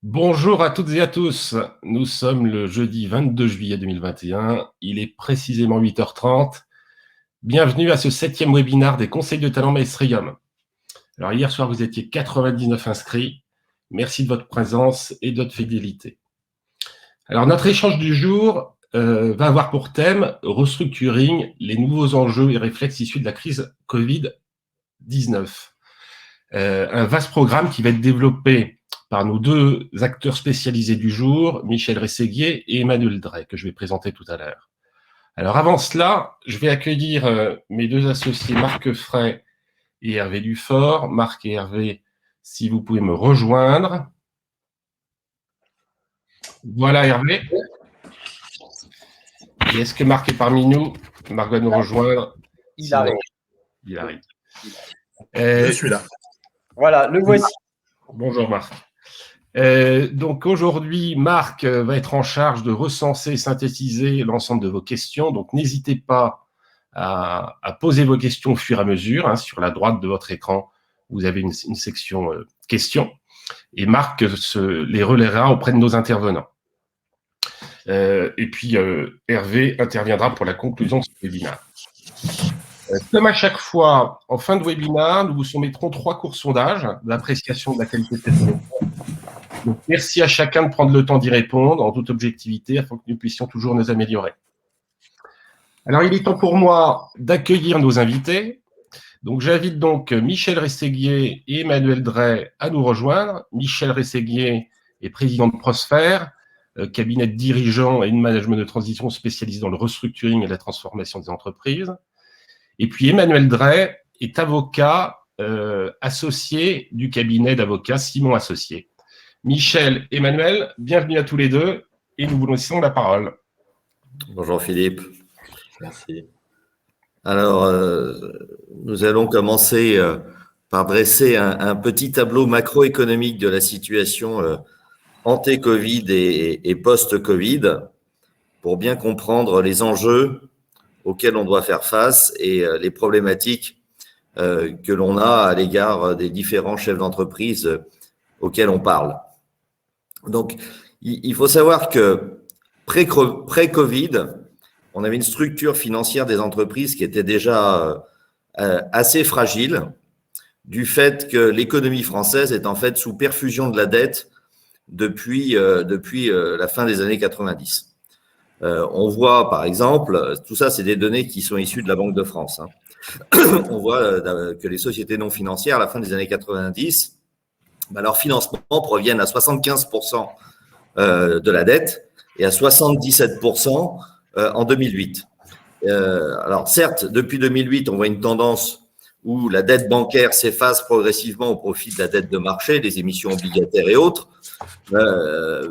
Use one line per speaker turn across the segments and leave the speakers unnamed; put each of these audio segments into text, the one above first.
Bonjour à toutes et à tous. Nous sommes le jeudi 22 juillet 2021. Il est précisément 8h30. Bienvenue à ce 7e webinaire des conseils de talent Maestrium. Alors hier soir, vous étiez 99 inscrits. Merci de votre présence et de votre fidélité. Alors notre échange du jour va avoir pour thème restructuring, les nouveaux enjeux et réflexes issus de la crise Covid-19. Un vaste programme qui va être développé par nos deux acteurs spécialisés du jour, Michel Rességuier et Emmanuel Drey, que je vais présenter tout à l'heure. Alors avant cela, je vais accueillir mes deux associés Marc Fray et Hervé Dufort. Marc et Hervé, si vous pouvez me rejoindre. Voilà Hervé. Et est-ce que Marc est parmi nous? Marc va nous rejoindre.
Il arrive.
Il arrive.
Je suis là.
Voilà, le voici.
Bonjour Marc. Donc aujourd'hui, Marc va être en charge de recenser et synthétiser l'ensemble de vos questions. Donc n'hésitez pas à poser vos questions au fur et à mesure. Sur la droite de votre écran, vous avez une section questions. Et Marc les relaiera auprès de nos intervenants. Et puis Hervé interviendra pour la conclusion de ce webinaire. Comme à chaque fois, en fin de webinaire, nous vous soumettrons 3 courts sondages d'appréciation de la qualité de cette émission. Donc, merci à chacun de prendre le temps d'y répondre en toute objectivité afin que nous puissions toujours nous améliorer. Alors, il est temps pour moi d'accueillir nos invités. Donc, j'invite donc Michel Rességuier et Emmanuel Drey à nous rejoindre. Michel Rességuier est président de Prosper, cabinet de dirigeants et de management de transition spécialisé dans le restructuring et la transformation des entreprises. Et puis, Emmanuel Drey est avocat associé du cabinet d'avocats Simon Associés. Michel, Emmanuel, bienvenue à tous les deux et nous vous laissons la parole.
Bonjour Philippe. Merci. Alors, nous allons commencer par dresser un petit tableau macroéconomique de la situation ante-Covid et post-Covid pour bien comprendre les enjeux auxquels on doit faire face et les problématiques que l'on a à l'égard des différents chefs d'entreprise auxquels on parle. Donc, il faut savoir que pré-Covid, on avait une structure financière des entreprises qui était déjà assez fragile du fait que l'économie française est en fait sous perfusion de la dette depuis la fin des années 90. On voit, par exemple, tout ça, c'est des données qui sont issues de la Banque de France. On voit que les sociétés non financières, à la fin des années 90, leurs financements proviennent à 75% de la dette et à 77% en 2008. Alors certes, depuis 2008, on voit une tendance où la dette bancaire s'efface progressivement au profit de la dette de marché, des émissions obligataires et autres,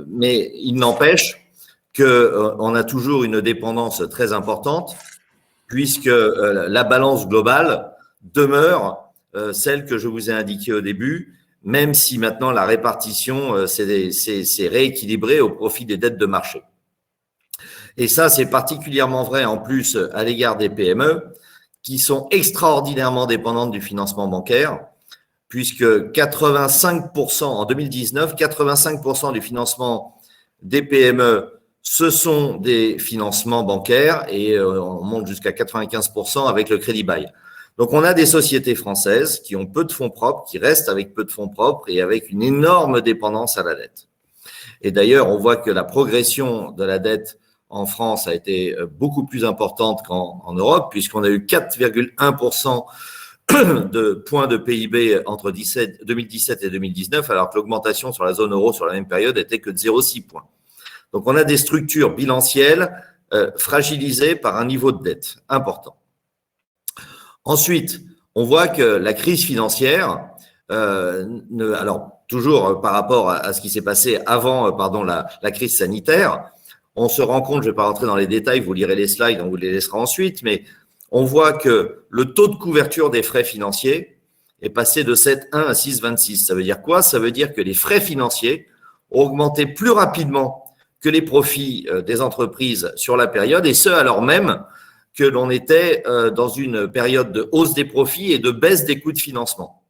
mais il n'empêche qu'on a toujours une dépendance très importante puisque la balance globale demeure celle que je vous ai indiquée au début, même si maintenant la répartition s'est rééquilibrée au profit des dettes de marché. Et ça, c'est particulièrement vrai en plus à l'égard des PME qui sont extraordinairement dépendantes du financement bancaire, puisque 85% en 2019, 85% du financement des PME, ce sont des financements bancaires et on monte jusqu'à 95% avec le crédit bail. Donc, on a des sociétés françaises qui ont peu de fonds propres, qui restent avec peu de fonds propres et avec une énorme dépendance à la dette. Et d'ailleurs, on voit que la progression de la dette en France a été beaucoup plus importante qu'en Europe, puisqu'on a eu 4,1% de points de PIB entre 2017 et 2019, alors que l'augmentation sur la zone euro sur la même période était que de 0,6 points. Donc, on a des structures bilancielles fragilisées par un niveau de dette important. Ensuite, on voit que la crise financière, alors toujours par rapport à ce qui s'est passé avant la crise sanitaire, on se rend compte, je ne vais pas rentrer dans les détails, vous lirez les slides, on vous les laissera ensuite, mais on voit que le taux de couverture des frais financiers est passé de 7,1 à 6,26. Ça veut dire quoi? Ça veut dire que les frais financiers ont augmenté plus rapidement que les profits des entreprises sur la période, et ce alors même que l'on était dans une période de hausse des profits et de baisse des coûts de financement.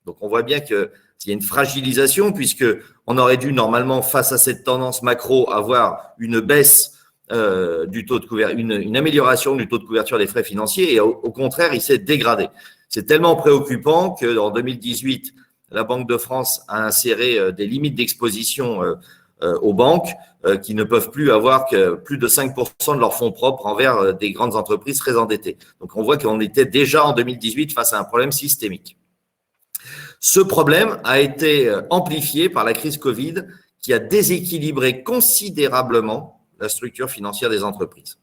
Donc, on voit bien que il y a une fragilisation puisque on aurait dû normalement, face à cette tendance macro, avoir une baisse du taux de couverture, une amélioration du taux de couverture des frais financiers et au contraire, il s'est dégradé. C'est tellement préoccupant qu'en 2018, la Banque de France a inséré des limites d'exposition aux banques qui ne peuvent plus avoir que plus de 5% de leurs fonds propres envers des grandes entreprises très endettées. Donc, on voit qu'on était déjà en 2018 face à un problème systémique. Ce problème a été amplifié par la crise Covid qui a déséquilibré considérablement la structure financière des entreprises.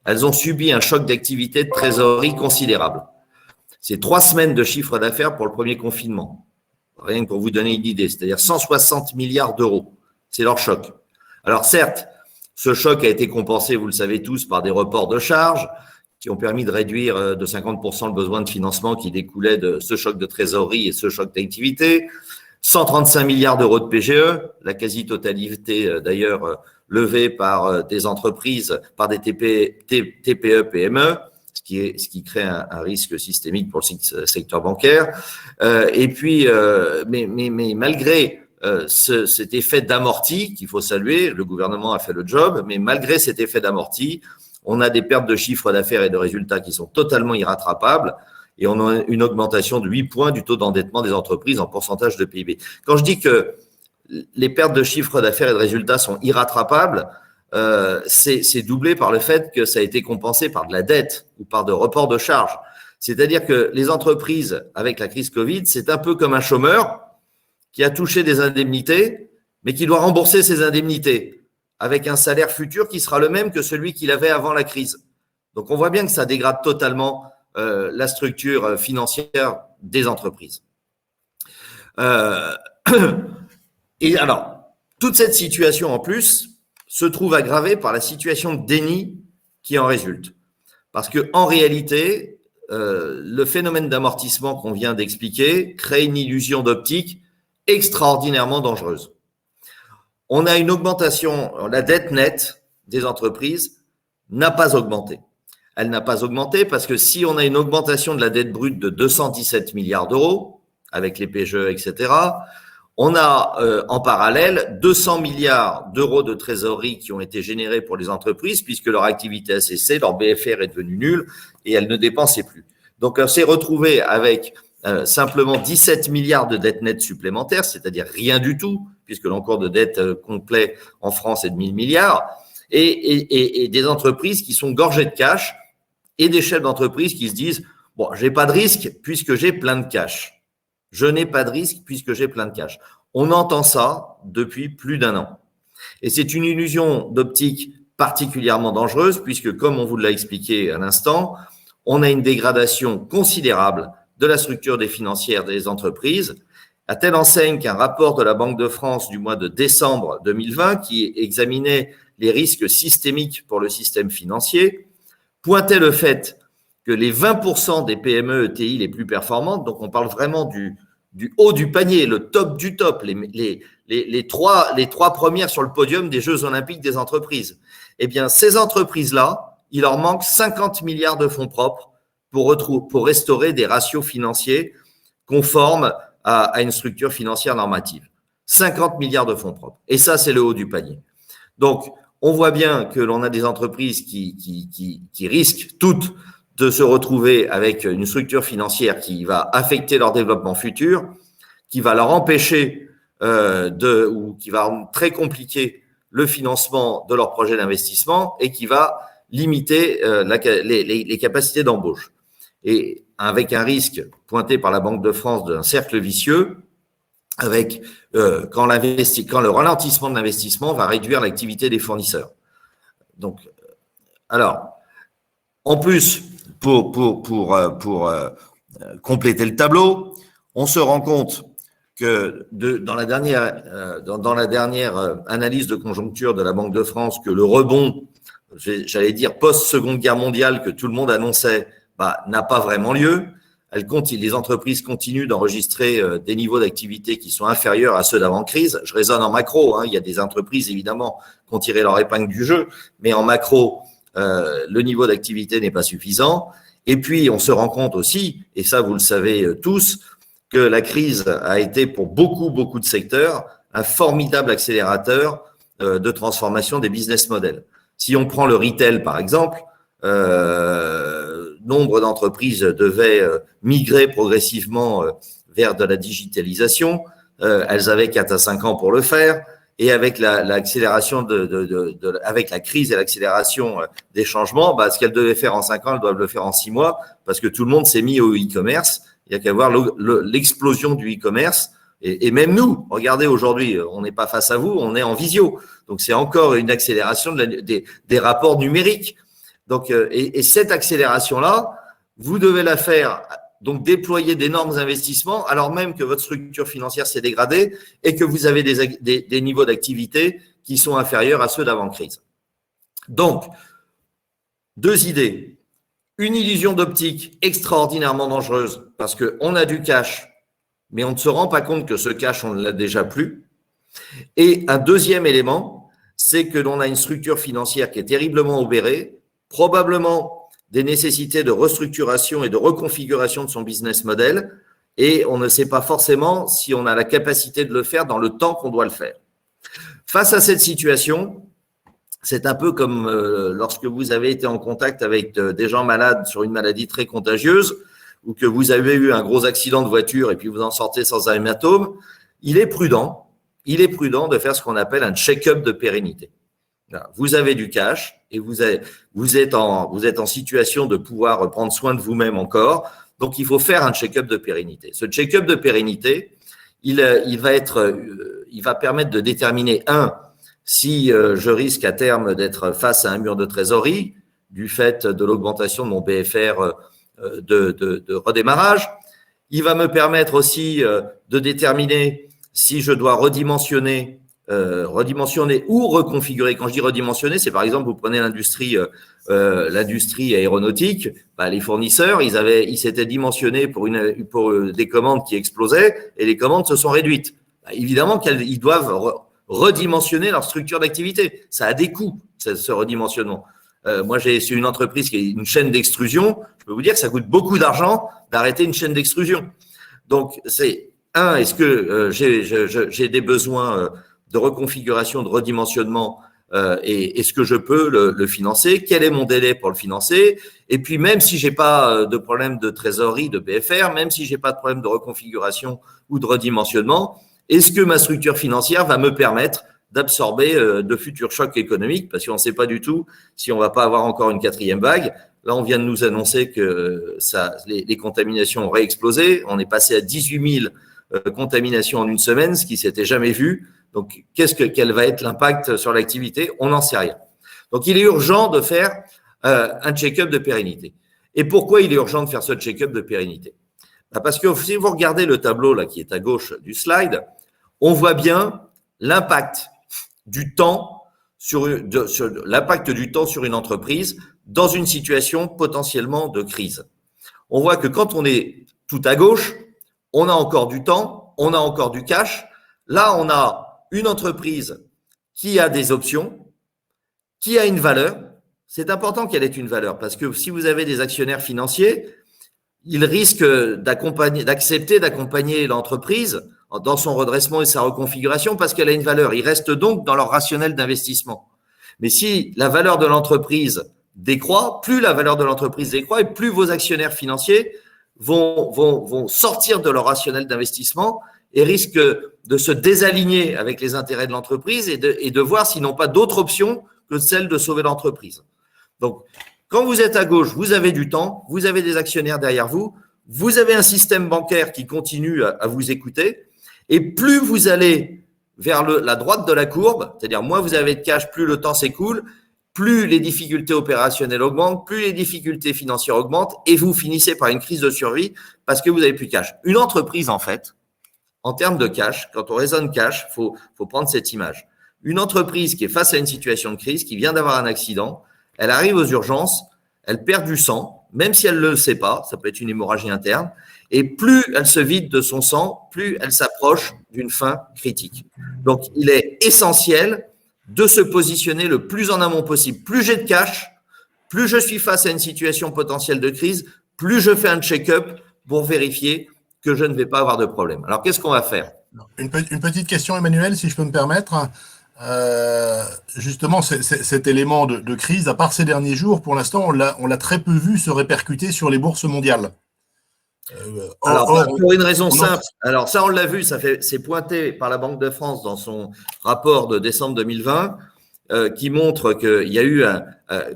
Elles ont subi un choc d'activité de trésorerie considérable. C'est 3 semaines de chiffre d'affaires pour le premier confinement. Rien que pour vous donner une idée, c'est-à-dire 160 milliards d'euros. C'est leur choc. Alors certes, ce choc a été compensé, vous le savez tous, par des reports de charges qui ont permis de réduire de 50% le besoin de financement qui découlait de ce choc de trésorerie et ce choc d'activité. 135 milliards d'euros de PGE, la quasi-totalité d'ailleurs levée par des entreprises, par des TPE, PME, ce qui crée un risque systémique pour le secteur bancaire. Et puis, mais malgré cet effet d'amorti qu'il faut saluer, le gouvernement a fait le job, mais malgré cet effet d'amorti, on a des pertes de chiffre d'affaires et de résultats qui sont totalement irrattrapables et on a une augmentation de 8 points du taux d'endettement des entreprises en pourcentage de PIB. Quand je dis que les pertes de chiffre d'affaires et de résultats sont irrattrapables, c'est doublé par le fait que ça a été compensé par de la dette ou par de reports de charges. C'est-à-dire que les entreprises, avec la crise Covid, c'est un peu comme un chômeur qui a touché des indemnités, mais qui doit rembourser ses indemnités avec un salaire futur qui sera le même que celui qu'il avait avant la crise. Donc, on voit bien que ça dégrade totalement la structure financière des entreprises. Et alors, toute cette situation en plus se trouve aggravée par la situation de déni qui en résulte. Parce que en réalité, le phénomène d'amortissement qu'on vient d'expliquer crée une illusion d'optique extraordinairement dangereuse. On a une augmentation, la dette nette des entreprises n'a pas augmenté. Elle n'a pas augmenté parce que si on a une augmentation de la dette brute de 217 milliards d'euros, avec les PGE, etc., on a en parallèle 200 milliards d'euros de trésorerie qui ont été générés pour les entreprises puisque leur activité a cessé, leur BFR est devenu nul et elles ne dépensaient plus. Donc, on s'est retrouvé avec simplement 17 milliards de dettes nettes supplémentaires, c'est-à-dire rien du tout, puisque l'encours de dette complet en France est de 1000 milliards, et des entreprises qui sont gorgées de cash et des chefs d'entreprise qui se disent « Bon, j'ai pas de risque puisque j'ai plein de cash. Je n'ai pas de risque puisque j'ai plein de cash. » On entend ça depuis plus d'1 an. Et c'est une illusion d'optique particulièrement dangereuse puisque, comme on vous l'a expliqué à l'instant, on a une dégradation considérable de la structure des financières des entreprises, à telle enseigne qu'un rapport de la Banque de France du mois de décembre 2020 qui examinait les risques systémiques pour le système financier pointait le fait que les 20% des PME ETI les plus performantes, donc on parle vraiment du haut du panier, le top du top, les trois premières sur le podium des Jeux olympiques des entreprises, eh bien ces entreprises-là, il leur manque 50 milliards de fonds propres pour restaurer des ratios financiers conformes à une structure financière normative. 50 milliards de fonds propres. Et ça, c'est le haut du panier. Donc, on voit bien que l'on a des entreprises qui risquent toutes de se retrouver avec une structure financière qui va affecter leur développement futur, qui va leur empêcher ou qui va rendre très compliqué le financement de leur projet d'investissement et qui va limiter les capacités d'embauche. Et avec un risque pointé par la Banque de France d'un cercle vicieux, avec quand le ralentissement de l'investissement va réduire l'activité des fournisseurs. Donc, alors, en plus, pour compléter le tableau, on se rend compte que dans la dernière analyse de conjoncture de la Banque de France, que le rebond, j'allais dire post-Seconde Guerre mondiale, que tout le monde annonçait, n'a pas vraiment lieu. Les entreprises continuent d'enregistrer des niveaux d'activité qui sont inférieurs à ceux d'avant-crise. Je raisonne en macro, il y a des entreprises évidemment qui ont tiré leur épingle du jeu, mais en macro, le niveau d'activité n'est pas suffisant. Et puis, on se rend compte aussi, et ça vous le savez tous, que la crise a été pour beaucoup de secteurs un formidable accélérateur de transformation des business models. Si on prend le retail, par exemple, nombre d'entreprises devaient migrer progressivement vers de la digitalisation. Elles avaient 4 à 5 ans pour le faire. Et avec l'accélération avec la crise et l'accélération des changements, ce qu'elles devaient faire en 5 ans, elles doivent le faire en 6 mois parce que tout le monde s'est mis au e-commerce. Il n'y a qu'à voir l'explosion du e-commerce. Et même nous, regardez aujourd'hui, on n'est pas face à vous, on est en visio. Donc, c'est encore une accélération des rapports numériques. Donc, et cette accélération-là, vous devez la faire, donc déployer d'énormes investissements, alors même que votre structure financière s'est dégradée et que vous avez des niveaux d'activité qui sont inférieurs à ceux d'avant-crise. Donc, 2 idées. Une illusion d'optique extraordinairement dangereuse parce qu'on a du cash, mais on ne se rend pas compte que ce cash, on ne l'a déjà plus. Et un deuxième élément, c'est que l'on a une structure financière qui est terriblement obérée, probablement des nécessités de restructuration et de reconfiguration de son business model, et on ne sait pas forcément si on a la capacité de le faire dans le temps qu'on doit le faire. Face à cette situation, c'est un peu comme lorsque vous avez été en contact avec des gens malades sur une maladie très contagieuse, ou que vous avez eu un gros accident de voiture et puis vous en sortez sans un hématome. Il est prudent de faire ce qu'on appelle un check-up de pérennité. Vous avez du cash et vous êtes en situation de pouvoir prendre soin de vous-même encore. Donc, il faut faire un check-up de pérennité. Ce check-up de pérennité, il va permettre de déterminer, si je risque à terme d'être face à un mur de trésorerie du fait de l'augmentation de mon BFR de redémarrage. Il va me permettre aussi de déterminer si je dois redimensionner ou reconfigurer. Quand je dis redimensionner, c'est par exemple, vous prenez l'industrie aéronautique, les fournisseurs, ils s'étaient dimensionnés pour des commandes qui explosaient et les commandes se sont réduites. Évidemment qu'ils doivent redimensionner leur structure d'activité. Ça a des coûts, ce redimensionnement. Moi, j'ai une entreprise qui est une chaîne d'extrusion. Je peux vous dire que ça coûte beaucoup d'argent d'arrêter une chaîne d'extrusion. Donc, c'est est-ce que j'ai des besoins de reconfiguration, de redimensionnement et est-ce que je peux le financer? Quel est mon délai pour le financer? Et puis, même si j'ai pas de problème de trésorerie, de BFR, même si j'ai pas de problème de reconfiguration ou de redimensionnement, est-ce que ma structure financière va me permettre d'absorber de futurs chocs économiques, parce qu'on ne sait pas du tout si on ne va pas avoir encore une 4e vague. Là, on vient de nous annoncer que les contaminations ont réexplosé. On est passé à 18 000 contaminations en une semaine, ce qui ne s'était jamais vu. Donc, quel va être l'impact sur l'activité? On n'en sait rien. Donc, il est urgent de faire un check-up de pérennité. Et pourquoi il est urgent de faire ce check-up de pérennité? Parce que si vous regardez le tableau là qui est à gauche du slide, on voit bien l'impact du temps sur une entreprise dans une situation potentiellement de crise. On voit que quand on est tout à gauche, on a encore du temps, on a encore du cash. Là, on a une entreprise qui a des options, qui a une valeur. C'est important qu'elle ait une valeur parce que si vous avez des actionnaires financiers, ils risquent d'accepter d'accompagner l'entreprise dans son redressement et sa reconfiguration parce qu'elle a une valeur. Ils restent donc dans leur rationnel d'investissement. Mais si la valeur de l'entreprise décroît, plus la valeur de l'entreprise décroît et plus vos actionnaires financiers vont sortir de leur rationnel d'investissement et risquent de se désaligner avec les intérêts de l'entreprise et de voir s'ils n'ont pas d'autre option que celle de sauver l'entreprise. Donc, quand vous êtes à gauche, vous avez du temps, vous avez des actionnaires derrière vous, vous avez un système bancaire qui continue à vous écouter. Et plus vous allez vers la droite de la courbe, c'est-à-dire moins vous avez de cash, plus le temps s'écoule, plus les difficultés opérationnelles augmentent, plus les difficultés financières augmentent et vous finissez par une crise de survie parce que vous n'avez plus de cash. Une entreprise, en fait, en termes de cash, quand on raisonne cash, faut prendre cette image. Une entreprise qui est face à une situation de crise, qui vient d'avoir un accident, elle arrive aux urgences, elle perd du sang, même si elle ne le sait pas, ça peut être une hémorragie interne, et plus elle se vide de son sang, plus elle s'approche d'une fin critique. Donc, il est essentiel de se positionner le plus en amont possible. Plus j'ai de cash, plus je suis face à une situation potentielle de crise, plus je fais un check-up pour vérifier que je ne vais pas avoir de problème. Alors, qu'est-ce qu'on va faire?
Une petite question, Emmanuel, si je peux me permettre. Justement, cet élément de crise, à part ces derniers jours, pour l'instant, on l'a très peu vu se répercuter sur les bourses mondiales.
Alors, pour une raison simple. Alors, ça, on l'a vu, c'est pointé par la Banque de France dans son rapport de décembre 2020, qui montre qu'il y a eu,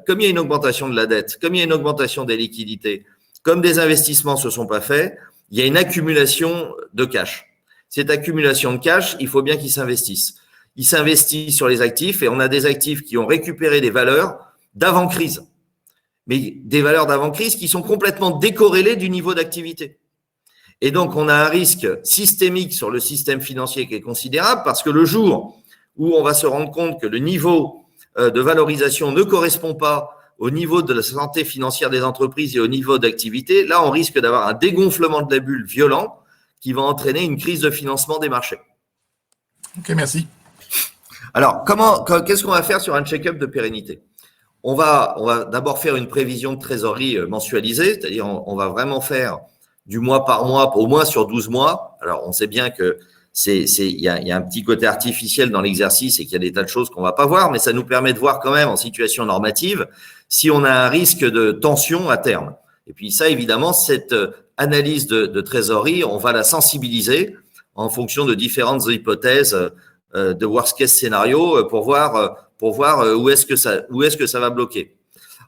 comme il y a une augmentation de la dette, comme il y a une augmentation des liquidités, comme des investissements ne se sont pas faits, il y a une accumulation de cash. Cette accumulation de cash, il faut bien qu'ils s'investissent. Ils s'investissent sur les actifs et on a des actifs qui ont récupéré des valeurs d'avant-crise. Mais des valeurs d'avant-crise qui sont complètement décorrélées du niveau d'activité. Et donc, on a un risque systémique sur le système financier qui est considérable parce que le jour où on va se rendre compte que le niveau de valorisation ne correspond pas au niveau de la santé financière des entreprises et au niveau d'activité, là, on risque d'avoir un dégonflement de la bulle violent qui va entraîner une crise de financement des marchés.
Ok, merci.
Alors, qu'est-ce qu'on va faire sur un check-up de pérennité? On va d'abord faire une prévision de trésorerie mensualisée, c'est-à-dire on va vraiment faire du mois par mois, au moins sur 12 mois. Alors, on sait bien que il y a un petit côté artificiel dans l'exercice et qu'il y a des tas de choses qu'on va pas voir, mais ça nous permet de voir quand même en situation normative si on a un risque de tension à terme. Et puis ça, évidemment, cette analyse de trésorerie, on va la sensibiliser en fonction de différentes hypothèses de worst case scénario pour voir où est-ce que ça va bloquer.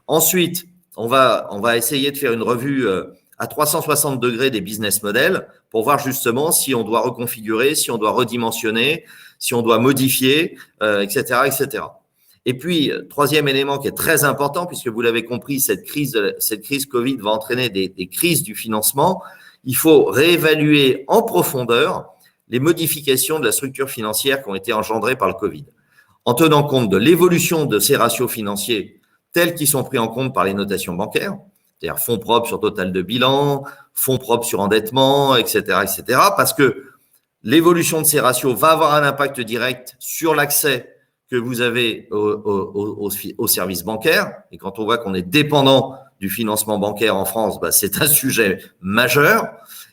Ensuite, on va essayer de faire une revue à 360 degrés des business models pour voir justement si on doit reconfigurer, si on doit redimensionner, si on doit modifier, etc., etc. Et puis, troisième élément qui est très important, puisque vous l'avez compris, cette crise Covid va entraîner des crises du financement. Il faut réévaluer en profondeur les modifications de la structure financière qui ont été engendrées par le Covid, en tenant compte de l'évolution de ces ratios financiers tels qu'ils sont pris en compte par les notations bancaires, c'est-à-dire fonds propres sur total de bilan, fonds propres sur endettement, etc., etc., parce que l'évolution de ces ratios va avoir un impact direct sur l'accès que vous avez aux services bancaires. Et quand on voit qu'on est dépendant du financement bancaire en France, c'est un sujet majeur.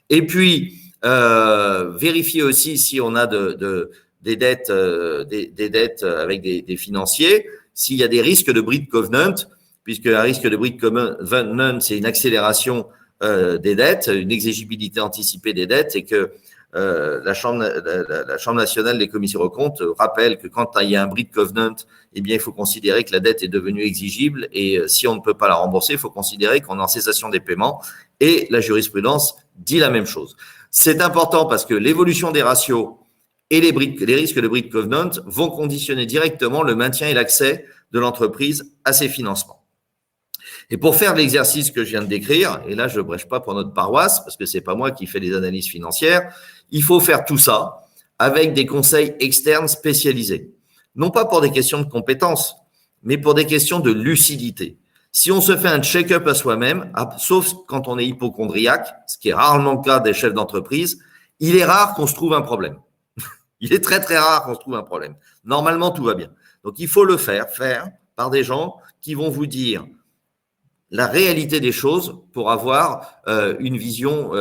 Et puis, vérifier aussi si on a des dettes avec des financiers, s'il y a des risques de breach covenant, puisque un risque de breach covenant, c'est une accélération des dettes, une exigibilité anticipée des dettes, et que la Chambre nationale des commissions aux comptes rappelle que quand il y a un breach covenant, eh bien, il faut considérer que la dette est devenue exigible et si on ne peut pas la rembourser, il faut considérer qu'on est en cessation des paiements et la jurisprudence dit la même chose. C'est important parce que l'évolution des ratios et les risques de breach covenant vont conditionner directement le maintien et l'accès de l'entreprise à ses financements. Et pour faire l'exercice que je viens de décrire, et là je ne brèche pas pour notre paroisse parce que c'est pas moi qui fais les analyses financières, il faut faire tout ça avec des conseils externes spécialisés. Non pas pour des questions de compétences, mais pour des questions de lucidité. Si on se fait un check-up à soi-même, sauf quand on est hypocondriaque, ce qui est rarement le cas des chefs d'entreprise, il est rare qu'on se trouve un problème. Il est très très rare qu'on se trouve un problème. Normalement, tout va bien. Donc il faut le faire par des gens qui vont vous dire la réalité des choses pour avoir une vision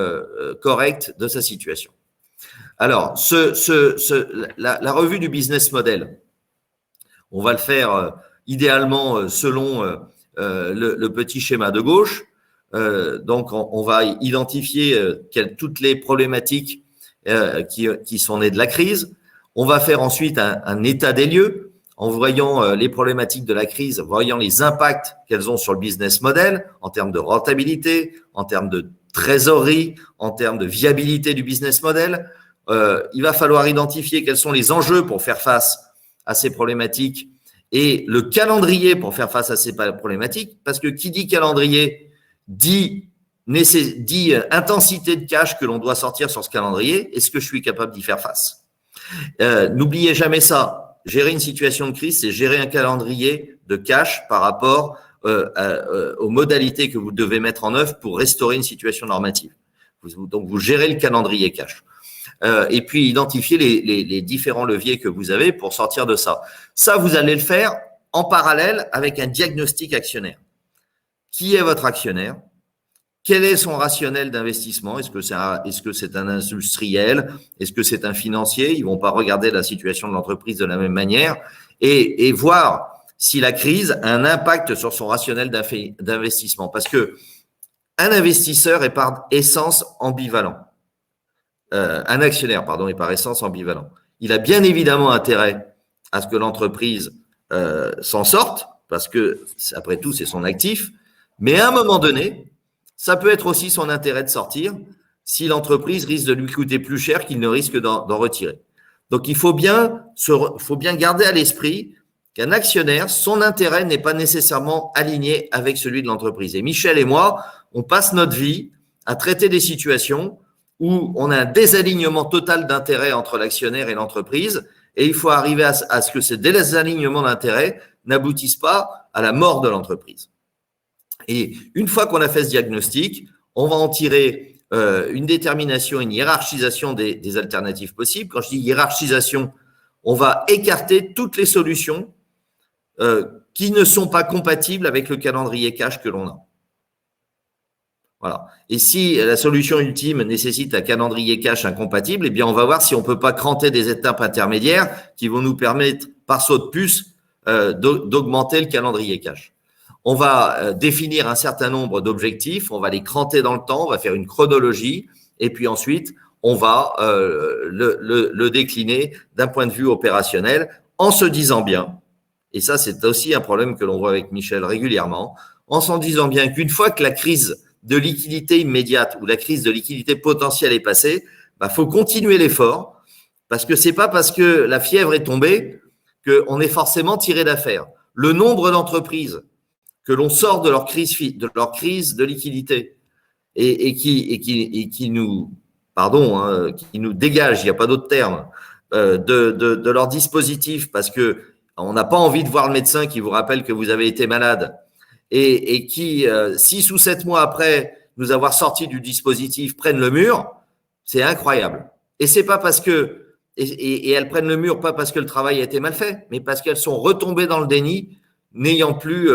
correcte de sa situation. Alors, la revue du business model, on va le faire idéalement selon le petit schéma de gauche. Donc, on va identifier toutes les problématiques qui sont nées de la crise. On va faire ensuite un état des lieux en voyant les problématiques de la crise, voyant les impacts qu'elles ont sur le business model en termes de rentabilité, en termes de trésorerie, en termes de viabilité du business model. Il va falloir identifier quels sont les enjeux pour faire face à ces problématiques et le calendrier pour faire face à ces problématiques, parce que qui dit calendrier dit intensité de cash que l'on doit sortir sur ce calendrier. Est-ce que je suis capable d'y faire face? N'oubliez jamais ça. Gérer une situation de crise, c'est gérer un calendrier de cash par rapport aux modalités que vous devez mettre en œuvre pour restaurer une situation normative. Donc, vous gérez le calendrier cash. Et puis, identifier les différents leviers que vous avez pour sortir de ça. Ça, vous allez le faire en parallèle avec un diagnostic actionnaire. Qui est votre actionnaire? quel est son rationnel d'investissement? Est-ce que c'est un industriel? Est-ce que c'est un financier? Ils vont pas regarder la situation de l'entreprise de la même manière et voir si la crise a un impact sur son rationnel d'investissement. Parce que un investisseur est par essence ambivalent. Un actionnaire, pardon, est par essence ambivalent. Il a bien évidemment intérêt à ce que l'entreprise s'en sorte, parce que, après tout, c'est son actif. Mais à un moment donné, ça peut être aussi son intérêt de sortir si l'entreprise risque de lui coûter plus cher qu'il ne risque d'en retirer. Donc, il faut bien garder à l'esprit qu'un actionnaire, son intérêt n'est pas nécessairement aligné avec celui de l'entreprise. Et Michel et moi, on passe notre vie à traiter des situations où on a un désalignement total d'intérêt entre l'actionnaire et l'entreprise, et il faut arriver à ce que ces désalignements d'intérêt n'aboutissent pas à la mort de l'entreprise. Et une fois qu'on a fait ce diagnostic, on va en tirer une détermination, une hiérarchisation des alternatives possibles. Quand je dis hiérarchisation, on va écarter toutes les solutions qui ne sont pas compatibles avec le calendrier cash que l'on a. Voilà. Et si la solution ultime nécessite un calendrier cash incompatible, eh bien, on va voir si on peut pas cranter des étapes intermédiaires qui vont nous permettre, par saut de puce, d'augmenter le calendrier cash. On va définir un certain nombre d'objectifs, on va les cranter dans le temps, on va faire une chronologie, et puis ensuite, on va le décliner d'un point de vue opérationnel en se disant bien, et ça, c'est aussi un problème que l'on voit avec Michel régulièrement, en s'en disant bien qu'une fois que la crise de liquidité immédiate ou la crise de liquidité potentielle est passée, faut continuer l'effort, parce que c'est pas parce que la fièvre est tombée qu'on est forcément tiré d'affaire. Le nombre d'entreprises que l'on sort de leur crise de liquidité et qui nous dégage, il n'y a pas d'autre terme, de leur dispositif, parce que on n'a pas envie de voir le médecin qui vous rappelle que vous avez été malade et qui, 6 ou 7 mois après nous avoir sorti du dispositif, prennent le mur, c'est incroyable. Et c'est pas parce que, et elles prennent le mur pas parce que le travail a été mal fait, mais parce qu'elles sont retombées dans le déni, n'ayant plus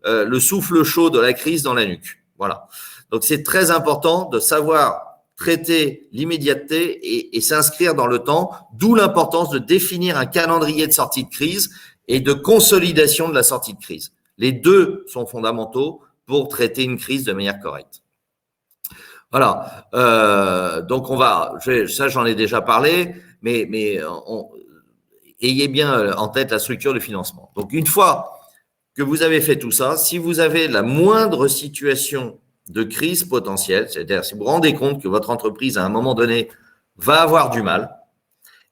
le souffle chaud de la crise dans la nuque. Voilà. Donc, c'est très important de savoir traiter l'immédiateté et s'inscrire dans le temps, d'où l'importance de définir un calendrier de sortie de crise et de consolidation de la sortie de crise. Les deux sont fondamentaux pour traiter une crise de manière correcte. Voilà. Donc, ça, j'en ai déjà parlé, mais ayez bien en tête la structure de financement. Donc, une fois que vous avez fait tout ça, si vous avez la moindre situation de crise potentielle, c'est-à-dire si vous vous rendez compte que votre entreprise, à un moment donné, va avoir du mal,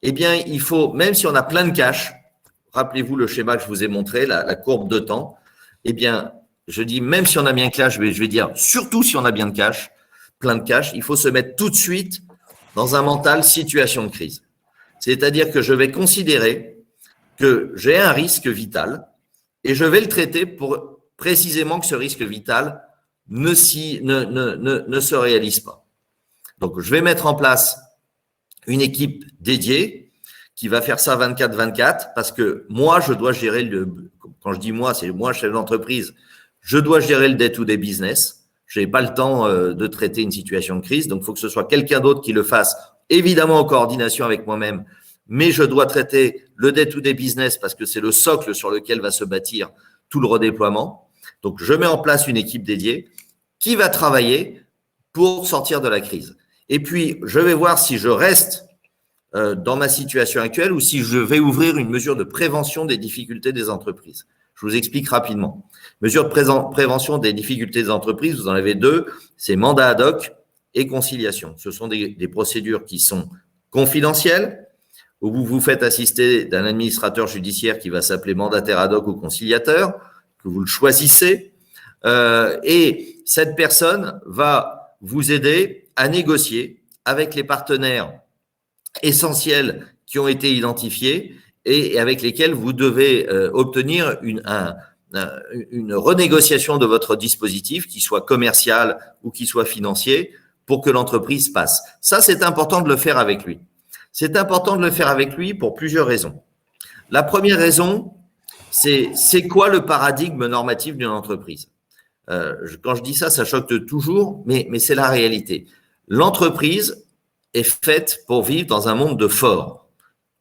eh bien, il faut, même si on a plein de cash, rappelez-vous le schéma que je vous ai montré, la courbe de temps, eh bien, je dis, même si on a bien de cash, je vais dire, surtout si on a bien de cash, plein de cash, il faut se mettre tout de suite dans un mental situation de crise. C'est-à-dire que je vais considérer que j'ai un risque vital et je vais le traiter pour précisément que ce risque vital ne se réalise pas. Donc, je vais mettre en place une équipe dédiée qui va faire ça 24/24 parce que moi, je dois gérer quand je dis moi, c'est moi, chef d'entreprise, je dois gérer le day-to-day business. Je n'ai pas le temps de traiter une situation de crise, donc il faut que ce soit quelqu'un d'autre qui le fasse, évidemment en coordination avec moi-même, mais je dois traiter le day-to-day business parce que c'est le socle sur lequel va se bâtir tout le redéploiement. Donc, je mets en place une équipe dédiée qui va travailler pour sortir de la crise. Et puis, je vais voir si je reste dans ma situation actuelle ou si je vais ouvrir une mesure de prévention des difficultés des entreprises. Je vous explique rapidement. Mesure de prévention des difficultés des entreprises, vous en avez deux, c'est mandat ad hoc et conciliation. Ce sont des procédures qui sont confidentielles, où vous vous faites assister d'un administrateur judiciaire qui va s'appeler mandataire ad hoc ou conciliateur, que vous le choisissez, et cette personne va vous aider à négocier avec les partenaires essentiels qui ont été identifiés et avec lesquels vous devez obtenir une renégociation de votre dispositif, qui soit commercial ou qui soit financier, pour que l'entreprise passe. Ça, c'est important de le faire avec lui. C'est important de le faire avec lui pour plusieurs raisons. La première raison, c'est quoi le paradigme normatif d'une entreprise ? Quand je dis ça, ça choque toujours, mais c'est la réalité. L'entreprise est faite pour vivre dans un monde de forts.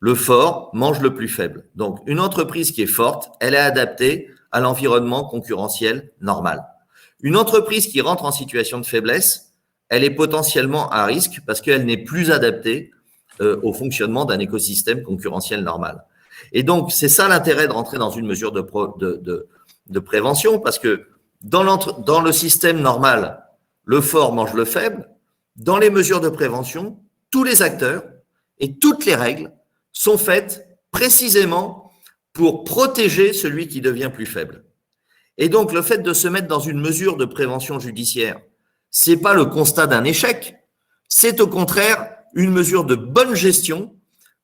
Le fort mange le plus faible. Donc, une entreprise qui est forte, elle est adaptée à l'environnement concurrentiel normal. Une entreprise qui rentre en situation de faiblesse, elle est potentiellement à risque parce qu'elle n'est plus adaptée au fonctionnement d'un écosystème concurrentiel normal. Et donc, c'est ça l'intérêt de rentrer dans une mesure de prévention, parce que dans le système normal, le fort mange le faible. Dans les mesures de prévention, tous les acteurs et toutes les règles sont faites précisément pour protéger celui qui devient plus faible. Et donc, le fait de se mettre dans une mesure de prévention judiciaire, c'est pas le constat d'un échec, c'est au contraire une mesure de bonne gestion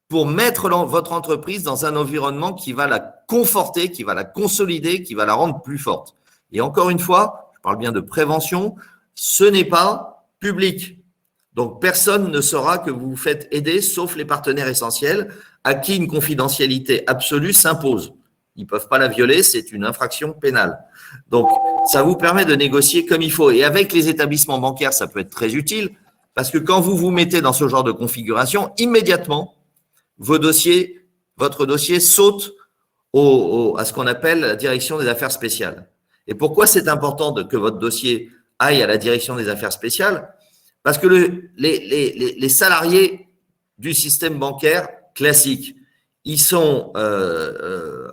pour mettre votre entreprise dans un environnement qui va la conforter, qui va la consolider, qui va la rendre plus forte. Et encore une fois, je parle bien de prévention, ce n'est pas public. Donc, personne ne saura que vous vous faites aider, sauf les partenaires essentiels à qui une confidentialité absolue s'impose. Ils ne peuvent pas la violer, c'est une infraction pénale. Donc, ça vous permet de négocier comme il faut. Et avec les établissements bancaires, ça peut être très utile, parce que quand vous vous mettez dans ce genre de configuration, immédiatement, votre dossier saute à ce qu'on appelle la direction des affaires spéciales. Et pourquoi c'est important que votre dossier aille à la direction des affaires spéciales? Parce que les salariés du système bancaire classique, ils sont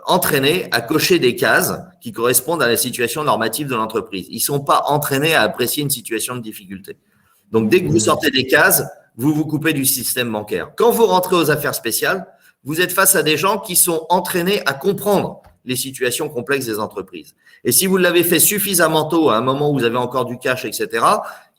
entraînés à cocher des cases qui correspondent à la situation normative de l'entreprise. Ils ne sont pas entraînés à apprécier une situation de difficulté. Donc, dès que vous sortez des cases, vous vous coupez du système bancaire. Quand vous rentrez aux affaires spéciales, vous êtes face à des gens qui sont entraînés à comprendre les situations complexes des entreprises. Et si vous l'avez fait suffisamment tôt, à un moment où vous avez encore du cash, etc.,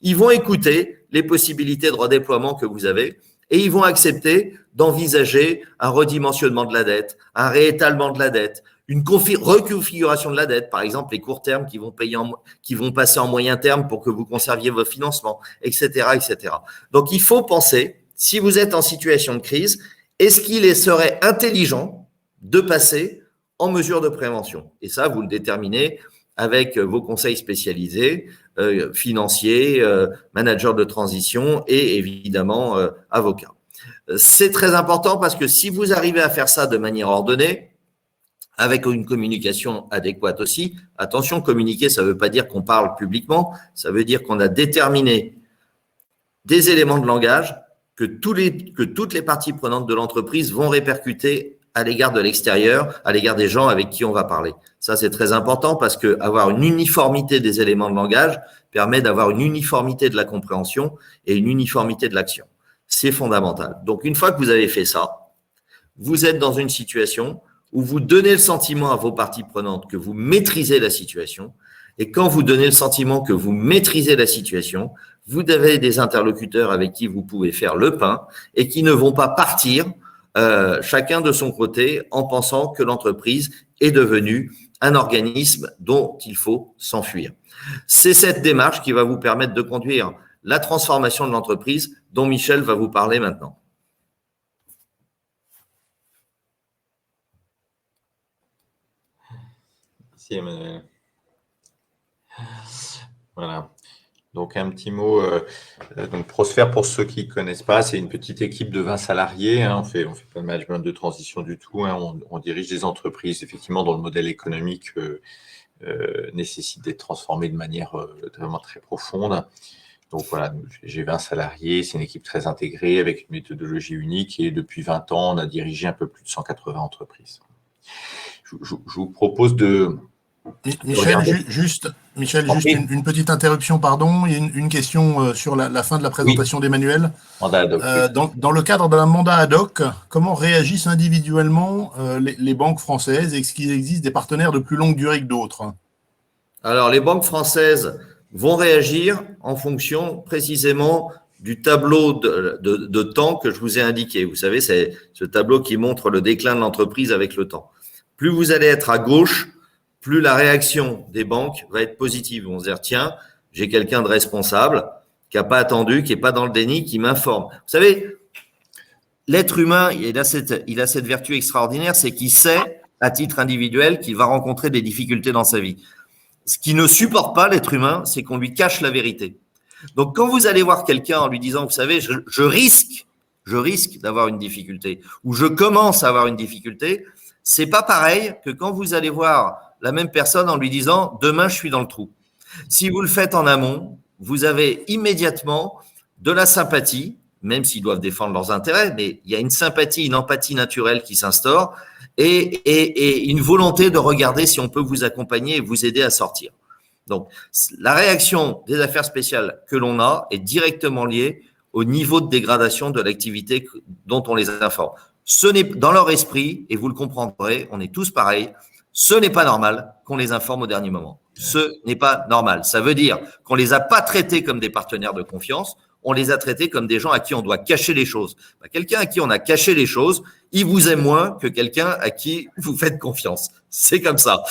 ils vont écouter les possibilités de redéploiement que vous avez et ils vont accepter d'envisager un redimensionnement de la dette, un réétalement de la dette, une reconfiguration de la dette, par exemple les courts termes qui vont passer en moyen terme pour que vous conserviez vos financements, etc., etc. Donc, il faut penser, si vous êtes en situation de crise, est-ce qu'il serait intelligent de passer en mesure de prévention? Et ça, vous le déterminez avec vos conseils spécialisés, financiers, managers de transition et évidemment avocats. C'est très important parce que si vous arrivez à faire ça de manière ordonnée, avec une communication adéquate aussi, attention, communiquer, ça ne veut pas dire qu'on parle publiquement, ça veut dire qu'on a déterminé des éléments de langage que toutes les parties prenantes de l'entreprise vont répercuter à l'égard de l'extérieur, à l'égard des gens avec qui on va parler. Ça, c'est très important parce que avoir une uniformité des éléments de langage permet d'avoir une uniformité de la compréhension et une uniformité de l'action. C'est fondamental. Donc, une fois que vous avez fait ça, vous êtes dans une situation où vous donnez le sentiment à vos parties prenantes que vous maîtrisez la situation. Et quand vous donnez le sentiment que vous maîtrisez la situation, vous avez des interlocuteurs avec qui vous pouvez faire le pain et qui ne vont pas partir chacun de son côté en pensant que l'entreprise est devenue un organisme dont il faut s'enfuir. C'est cette démarche qui va vous permettre de conduire la transformation de l'entreprise dont Michel va vous parler maintenant.
Merci Emmanuel. Voilà. Donc un petit mot, donc Prosphère, pour ceux qui ne connaissent pas, c'est une petite équipe de 20 salariés. Hein, on fait pas de management de transition du tout. Hein, on dirige des entreprises, effectivement, dont le modèle économique nécessite d'être transformé de manière vraiment très profonde. Donc voilà, j'ai 20 salariés, c'est une équipe très intégrée avec une méthodologie unique et depuis 20 ans, on a dirigé un peu plus de 180 entreprises. Je vous propose de…
Michel, juste une petite interruption, pardon. Il y a une question sur la fin de la présentation d'Emmanuel. Dans le cadre d'un mandat ad hoc, comment réagissent individuellement les banques françaises? Est-ce qu'il existe des partenaires de plus longue durée que d'autres?
Alors, les banques françaises vont réagir en fonction précisément du tableau de temps que je vous ai indiqué. Vous savez, c'est ce tableau qui montre le déclin de l'entreprise avec le temps. Plus vous allez être à gauche, plus la réaction des banques va être positive. On va se dire, tiens, j'ai quelqu'un de responsable qui n'a pas attendu, qui n'est pas dans le déni, qui m'informe. Vous savez, l'être humain, il a cette vertu extraordinaire, c'est qu'il sait, à titre individuel, qu'il va rencontrer des difficultés dans sa vie. Ce qui ne supporte pas l'être humain, c'est qu'on lui cache la vérité. Donc, quand vous allez voir quelqu'un en lui disant, vous savez, je risque d'avoir une difficulté, ou je commence à avoir une difficulté, c'est pas pareil que quand vous allez voir la même personne en lui disant, demain, je suis dans le trou. Si vous le faites en amont, vous avez immédiatement de la sympathie, même s'ils doivent défendre leurs intérêts, mais il y a une sympathie, une empathie naturelle qui s'instaure et une volonté de regarder si on peut vous accompagner et vous aider à sortir. Donc, la réaction des affaires spéciales que l'on a est directement liée au niveau de dégradation de l'activité dont on les informe. Ce n'est dans leur esprit, et vous le comprendrez, on est tous pareils, ce n'est pas normal qu'on les informe au dernier moment. Ce n'est pas normal. Ça veut dire qu'on les a pas traités comme des partenaires de confiance, on les a traités comme des gens à qui on doit cacher les choses. Quelqu'un à qui on a caché les choses, il vous aime moins que quelqu'un à qui vous faites confiance. C'est comme ça.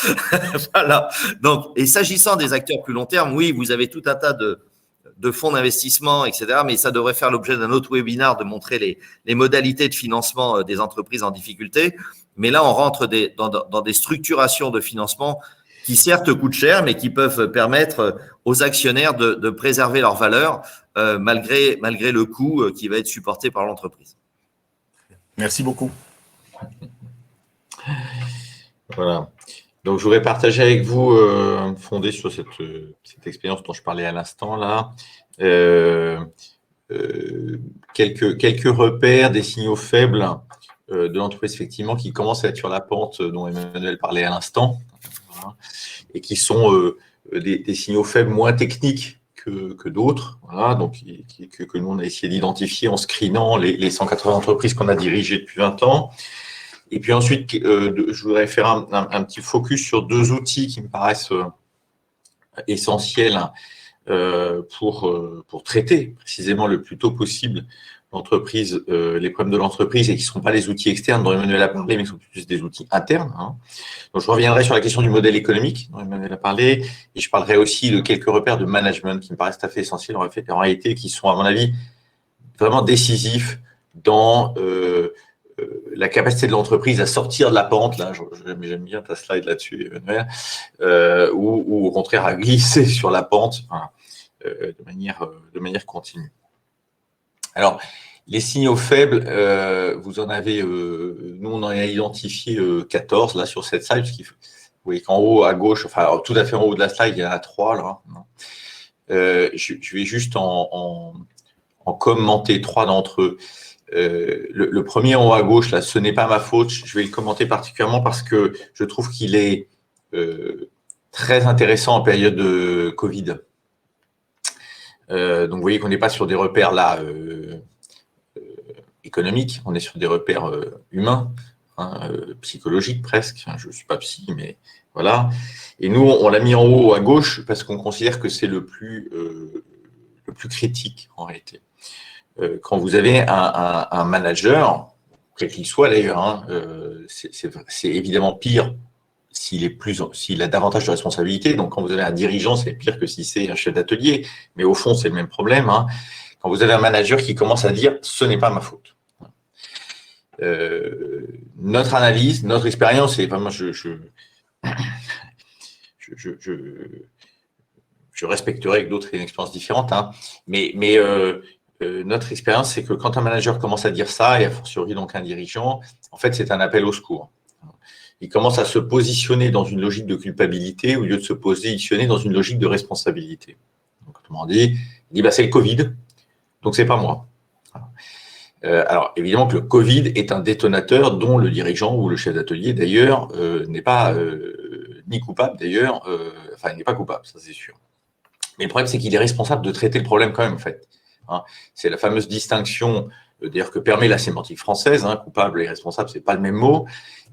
Voilà. Donc, et s'agissant des acteurs plus long terme, oui, vous avez tout un tas de fonds d'investissement, etc. Mais ça devrait faire l'objet d'un autre webinaire de montrer les modalités de financement des entreprises en difficulté. Mais là, on rentre dans des structurations de financement qui certes coûtent cher, mais qui peuvent permettre aux actionnaires de préserver leur valeur malgré le coût qui va être supporté par l'entreprise.
Merci beaucoup.
Voilà. Donc, je voudrais partager avec vous, fondé sur cette expérience dont je parlais à l'instant là, quelques repères, des signaux faibles de l'entreprise effectivement qui commencent à être sur la pente dont Emmanuel parlait à l'instant, voilà, et qui sont des signaux faibles moins techniques que d'autres, voilà, donc que nous on a essayé d'identifier en screenant les 180 entreprises qu'on a dirigées depuis 20 ans. Et puis ensuite, je voudrais faire un petit focus sur deux outils qui me paraissent essentiels pour traiter précisément le plus tôt possible l'entreprise, les problèmes de l'entreprise et qui ne seront pas les outils externes dont Emmanuel a parlé, mais qui sont plus des outils internes. Hein. Donc, je reviendrai sur la question du modèle économique dont Emmanuel a parlé et je parlerai aussi de quelques repères de management qui me paraissent tout à fait essentiels en réalité, qui sont, à mon avis, vraiment décisifs dans la capacité de l'entreprise à sortir de la pente, là, j'aime bien ta slide là-dessus, Emmanuel, ou au contraire à glisser sur la pente de manière continue. Alors, les signaux faibles, vous en avez, nous on en a identifié 14 là sur cette slide, vous voyez qu'en haut à gauche, enfin tout à fait en haut de la slide, il y en a 3 là. Je vais juste en commenter 3 d'entre eux. Le premier en haut à gauche, là, ce n'est pas ma faute. Je vais le commenter particulièrement parce que je trouve qu'il est très intéressant en période de Covid. Donc, vous voyez qu'on n'est pas sur des repères là économiques, on est sur des repères humains, psychologiques presque. Je ne suis pas psy, mais voilà. Et nous, on l'a mis en haut à gauche parce qu'on considère que c'est le plus critique en réalité. Quand vous avez un manager, quel qu'il soit d'ailleurs, c'est évidemment pire s'il a davantage de responsabilités. Donc, quand vous avez un dirigeant, c'est pire que si c'est un chef d'atelier. Mais au fond, c'est le même problème. Hein. Quand vous avez un manager qui commence à dire « ce n'est pas ma faute ». Notre analyse, notre expérience, et vraiment, je respecterai que d'autres aient une expérience différente, hein, mais notre expérience, c'est que quand un manager commence à dire ça, et a fortiori donc un dirigeant, en fait, c'est un appel au secours. Il commence à se positionner dans une logique de culpabilité au lieu de se positionner dans une logique de responsabilité. Donc, autrement dit, il dit c'est le Covid, donc c'est pas moi. Alors, évidemment que le Covid est un détonateur dont le dirigeant ou le chef d'atelier, d'ailleurs, n'est pas ni coupable, d'ailleurs, enfin, il n'est pas coupable, ça c'est sûr. Mais le problème, c'est qu'il est responsable de traiter le problème quand même, en fait. Hein. C'est la fameuse distinction, d'ailleurs, que permet la sémantique française, hein, coupable et responsable, c'est pas le même mot,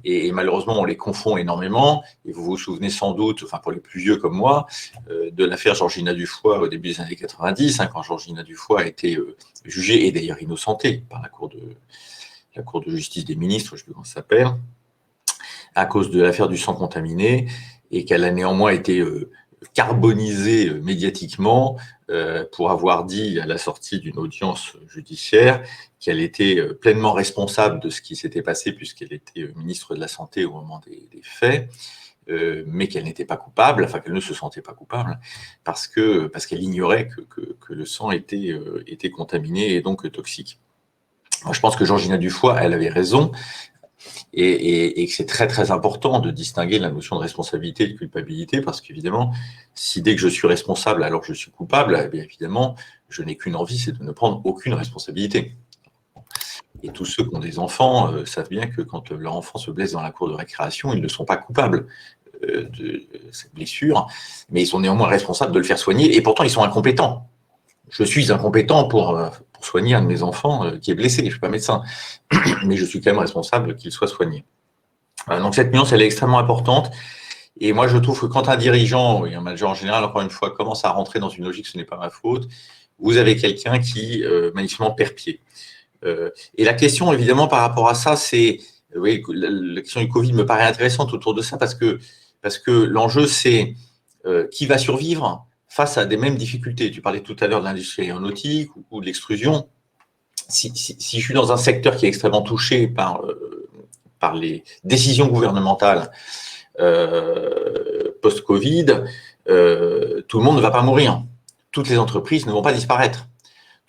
et malheureusement, on les confond énormément, et vous vous souvenez sans doute, enfin pour les plus vieux comme moi, de l'affaire Georgina Dufoy au début des années 90, hein, quand Georgina Dufoy a été jugée, et d'ailleurs innocentée par la Cour de justice des ministres, je ne sais plus comment ça s'appelle, à cause de l'affaire du sang contaminé, et qu'elle a néanmoins été carbonisée médiatiquement pour avoir dit à la sortie d'une audience judiciaire qu'elle était pleinement responsable de ce qui s'était passé puisqu'elle était ministre de la Santé au moment des faits, mais qu'elle n'était pas coupable, enfin qu'elle ne se sentait pas coupable, parce qu'elle ignorait que le sang était contaminé et donc toxique. Moi, je pense que Georgina Dufoy, elle avait raison, et que c'est très très important de distinguer la notion de responsabilité et de culpabilité, parce qu'évidemment, si dès que je suis responsable alors que je suis coupable, eh bien évidemment, je n'ai qu'une envie, c'est de ne prendre aucune responsabilité. Et tous ceux qui ont des enfants savent bien que quand leur enfant se blesse dans la cour de récréation, ils ne sont pas coupables de cette blessure, mais ils sont néanmoins responsables de le faire soigner, et pourtant ils sont incompétents. Je suis incompétent pour soigner un de mes enfants qui est blessé, je ne suis pas médecin, mais je suis quand même responsable qu'il soit soigné. Donc cette nuance, elle est extrêmement importante, et moi je trouve que quand un dirigeant, et un manager en général, encore une fois, commence à rentrer dans une logique, ce n'est pas ma faute, vous avez quelqu'un qui manifestement perd pied. Et la question, évidemment, par rapport à ça, c'est, oui, la question du Covid me paraît intéressante autour de ça, parce que l'enjeu, c'est qui va survivre face à des mêmes difficultés. Tu parlais tout à l'heure de l'industrie aéronautique ou de l'extrusion. Si je suis dans un secteur qui est extrêmement touché par les décisions gouvernementales post-Covid, tout le monde ne va pas mourir. Toutes les entreprises ne vont pas disparaître.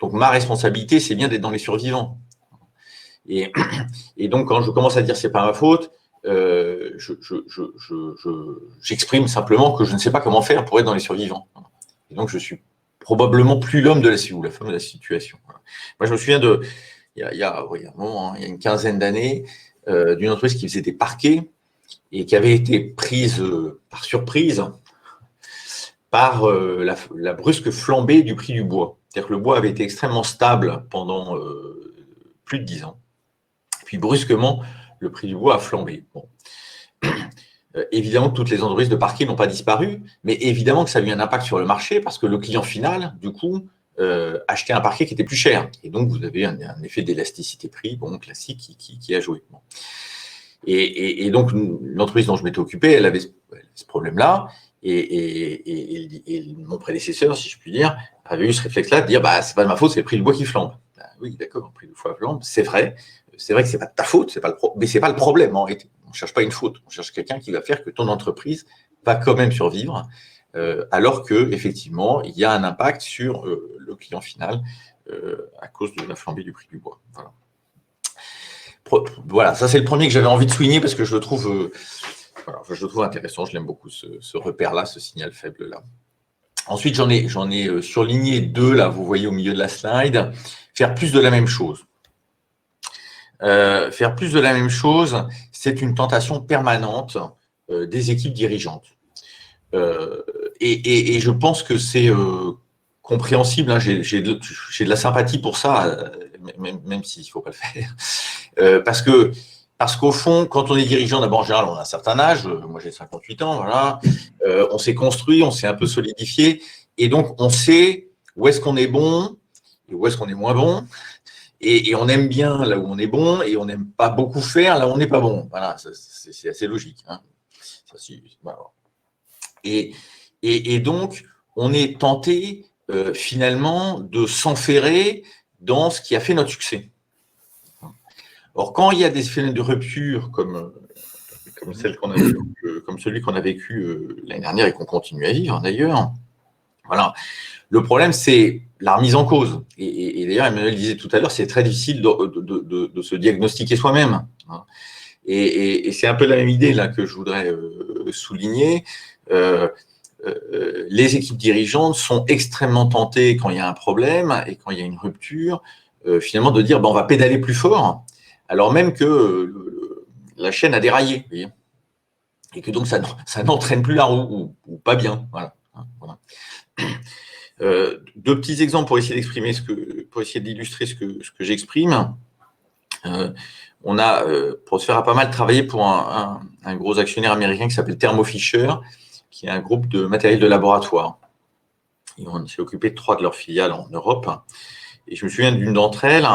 Donc, ma responsabilité, c'est bien d'être dans les survivants. Et donc, quand je commence à dire c'est pas ma faute, j'exprime simplement que je ne sais pas comment faire pour être dans les survivants. Et donc, je suis probablement plus l'homme de la femme de la situation. Moi, je me souviens il y a un moment, il y a une quinzaine d'années, d'une entreprise qui faisait des parquets et qui avait été prise par surprise par la brusque flambée du prix du bois. C'est-à-dire que le bois avait été extrêmement stable pendant plus de 10 ans. Puis brusquement, le prix du bois a flambé. Bon. Évidemment, toutes les entreprises de parquet n'ont pas disparu, mais évidemment que ça a eu un impact sur le marché parce que le client final, du coup, achetait un parquet qui était plus cher. Et donc, vous avez un effet d'élasticité prix, bon, classique, qui a joué. Bon. Et donc, l'entreprise dont je m'étais occupé, elle avait ce problème-là. Et mon prédécesseur, si je puis dire, avait eu ce réflexe-là de dire c'est pas de ma faute, c'est le prix du bois qui flambe. Oui, d'accord, le prix du bois flambe, c'est vrai que c'est pas de ta faute, mais c'est pas le problème en réalité. On cherche pas une faute, on cherche quelqu'un qui va faire que ton entreprise va quand même survivre, alors que effectivement il y a un impact sur le client final à cause de la flambée du prix du bois. Voilà, ça c'est le premier que j'avais envie de souligner parce que je le trouve. Je le trouve intéressant, je l'aime beaucoup, ce repère-là, ce signal faible-là. Ensuite, j'en ai surligné 2, là, vous voyez au milieu de la slide. Faire plus de la même chose. Faire plus de la même chose, c'est une tentation permanente des équipes dirigeantes. Et je pense que c'est compréhensible, hein, j'ai de la sympathie pour ça, même s'il ne faut pas le faire. Parce qu'au fond, quand on est dirigeant, d'abord en général, on a un certain âge, moi j'ai 58 ans, voilà, on s'est construit, on s'est un peu solidifié, et donc on sait où est-ce qu'on est bon et où est-ce qu'on est moins bon, et on aime bien là où on est bon, et on n'aime pas beaucoup faire là où on n'est pas bon. Voilà, c'est assez logique. Hein. Voilà. Et donc, on est tenté finalement de s'enferrer dans ce qui a fait notre succès. Or, quand il y a des phénomènes de rupture comme celui qu'on a vécu l'année dernière et qu'on continue à vivre d'ailleurs, voilà. Le problème, c'est la remise en cause. Et d'ailleurs, Emmanuel disait tout à l'heure, c'est très difficile de se diagnostiquer soi-même. Et c'est un peu la même idée là que je voudrais souligner. Les équipes dirigeantes sont extrêmement tentées quand il y a un problème et quand il y a une rupture, finalement de dire on va pédaler plus fort. Alors même que la chaîne a déraillé, vous voyez, et que donc ça n'entraîne plus la roue, ou pas bien. Voilà. Deux petits exemples pour essayer d'illustrer ce que j'exprime. Prosper a pas mal travaillé pour un gros actionnaire américain qui s'appelle Thermo Fisher, qui est un groupe de matériel de laboratoire. Et on s'est occupé de 3 de leurs filiales en Europe. Et je me souviens d'une d'entre elles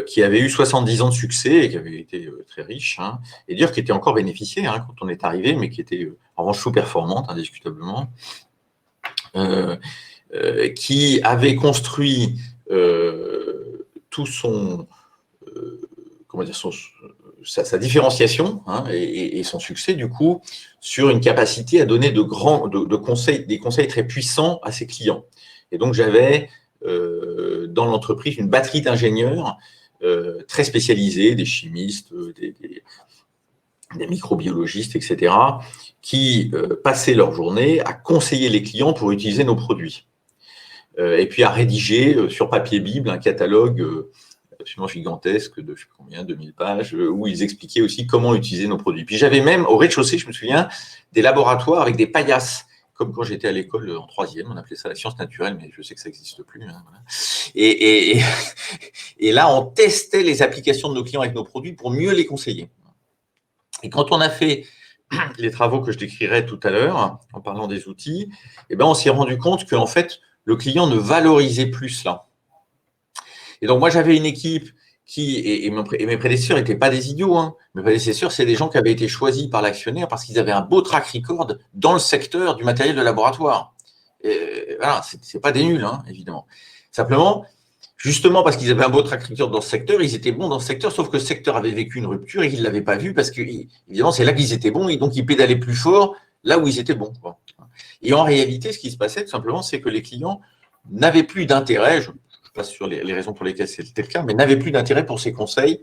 qui avait eu 70 ans de succès et qui avait été très riche, hein, et dire qui était encore bénéficiée quand on est arrivé, mais qui était en revanche sous-performante, indiscutablement, qui avait construit tout son sa différenciation et son succès, du coup, sur une capacité à donner des conseils très puissants à ses clients. Et donc, j'avais dans l'entreprise une batterie d'ingénieurs très spécialisés, des chimistes, des microbiologistes, etc., qui passaient leur journée à conseiller les clients pour utiliser nos produits. Et puis à rédiger sur papier Bible un catalogue absolument gigantesque de je sais pas combien, 2000 pages, où ils expliquaient aussi comment utiliser nos produits. Puis j'avais même, au rez-de-chaussée, je me souviens, des laboratoires avec des paillasses, comme quand j'étais à l'école en 3e, on appelait ça la science naturelle, mais je sais que ça n'existe plus. Voilà. Et là, on testait les applications de nos clients avec nos produits pour mieux les conseiller. Et quand on a fait les travaux que je décrirai tout à l'heure, en parlant des outils, on s'est rendu compte qu'en fait, le client ne valorisait plus cela. Et donc, moi, j'avais une équipe et mes prédécesseurs n'étaient pas des idiots. Mes prédécesseurs, c'est des gens qui avaient été choisis par l'actionnaire parce qu'ils avaient un beau track record dans le secteur du matériel de laboratoire. Et voilà, c'est pas des nuls, évidemment. Simplement, justement parce qu'ils avaient un beau track record dans ce secteur, ils étaient bons dans ce secteur, sauf que ce secteur avait vécu une rupture et qu'ils ne l'avaient pas vu parce que, évidemment, c'est là qu'ils étaient bons et donc ils pédalaient plus fort là où ils étaient bons. Et en réalité, ce qui se passait, tout simplement, c'est que les clients n'avaient plus d'intérêt, je passe sur les raisons pour lesquelles c'était le cas, mais n'avaient plus d'intérêt pour ces conseils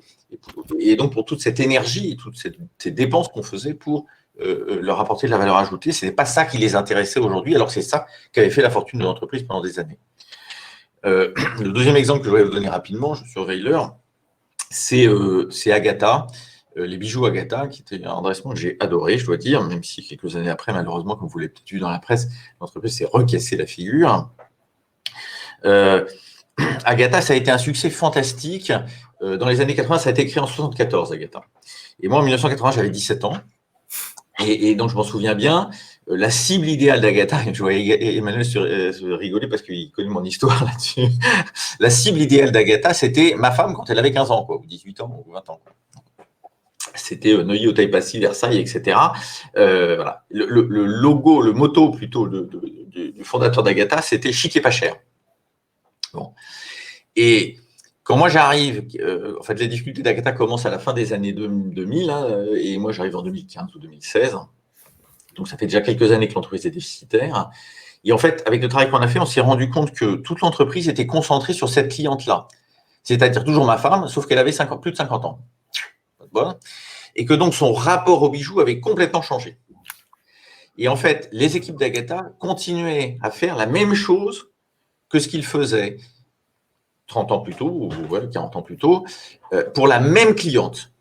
et donc pour toute cette énergie et toutes ces dépenses qu'on faisait pour leur apporter de la valeur ajoutée. Ce n'est pas ça qui les intéressait aujourd'hui, alors que c'est ça qui avait fait la fortune de l'entreprise pendant des années. Le deuxième exemple que je voudrais vous donner rapidement, je surveille l'heure, c'est Agatha, les bijoux Agatha, qui était un redressement que j'ai adoré, je dois dire, même si quelques années après, malheureusement, comme vous l'avez peut-être vu dans la presse, l'entreprise s'est recassée la figure. Agatha, ça a été un succès fantastique. Dans les années 80, ça a été créé en 74, Agatha. Et moi, en 1980, j'avais 17 ans. Et donc, je m'en souviens bien, la cible idéale d'Agatha, je voyais Emmanuel se rigoler parce qu'il connaît mon histoire là-dessus. La cible idéale d'Agatha, c'était ma femme quand elle avait 15 ans, ou 18 ans, ou 20 ans. C'était Neuilly, Hauteuil-Passy, Versailles, etc. Voilà. Le logo, le motto plutôt du fondateur d'Agatha, c'était chic et pas cher. Bon. Et quand moi j'arrive, en fait, les difficultés d'Agatha commencent à la fin des années 2000, et moi j'arrive en 2015 ou 2016. Donc ça fait déjà quelques années que l'entreprise est déficitaire. Et en fait, avec le travail qu'on a fait, on s'est rendu compte que toute l'entreprise était concentrée sur cette cliente-là. C'est-à-dire toujours ma femme, sauf qu'elle avait plus de 50 ans. Bon. Et que donc son rapport au bijou avait complètement changé. Et en fait, les équipes d'Agatha continuaient à faire la même chose que ce qu'ils faisaient 30 ans plus tôt, ou 40 ans plus tôt, pour la même cliente.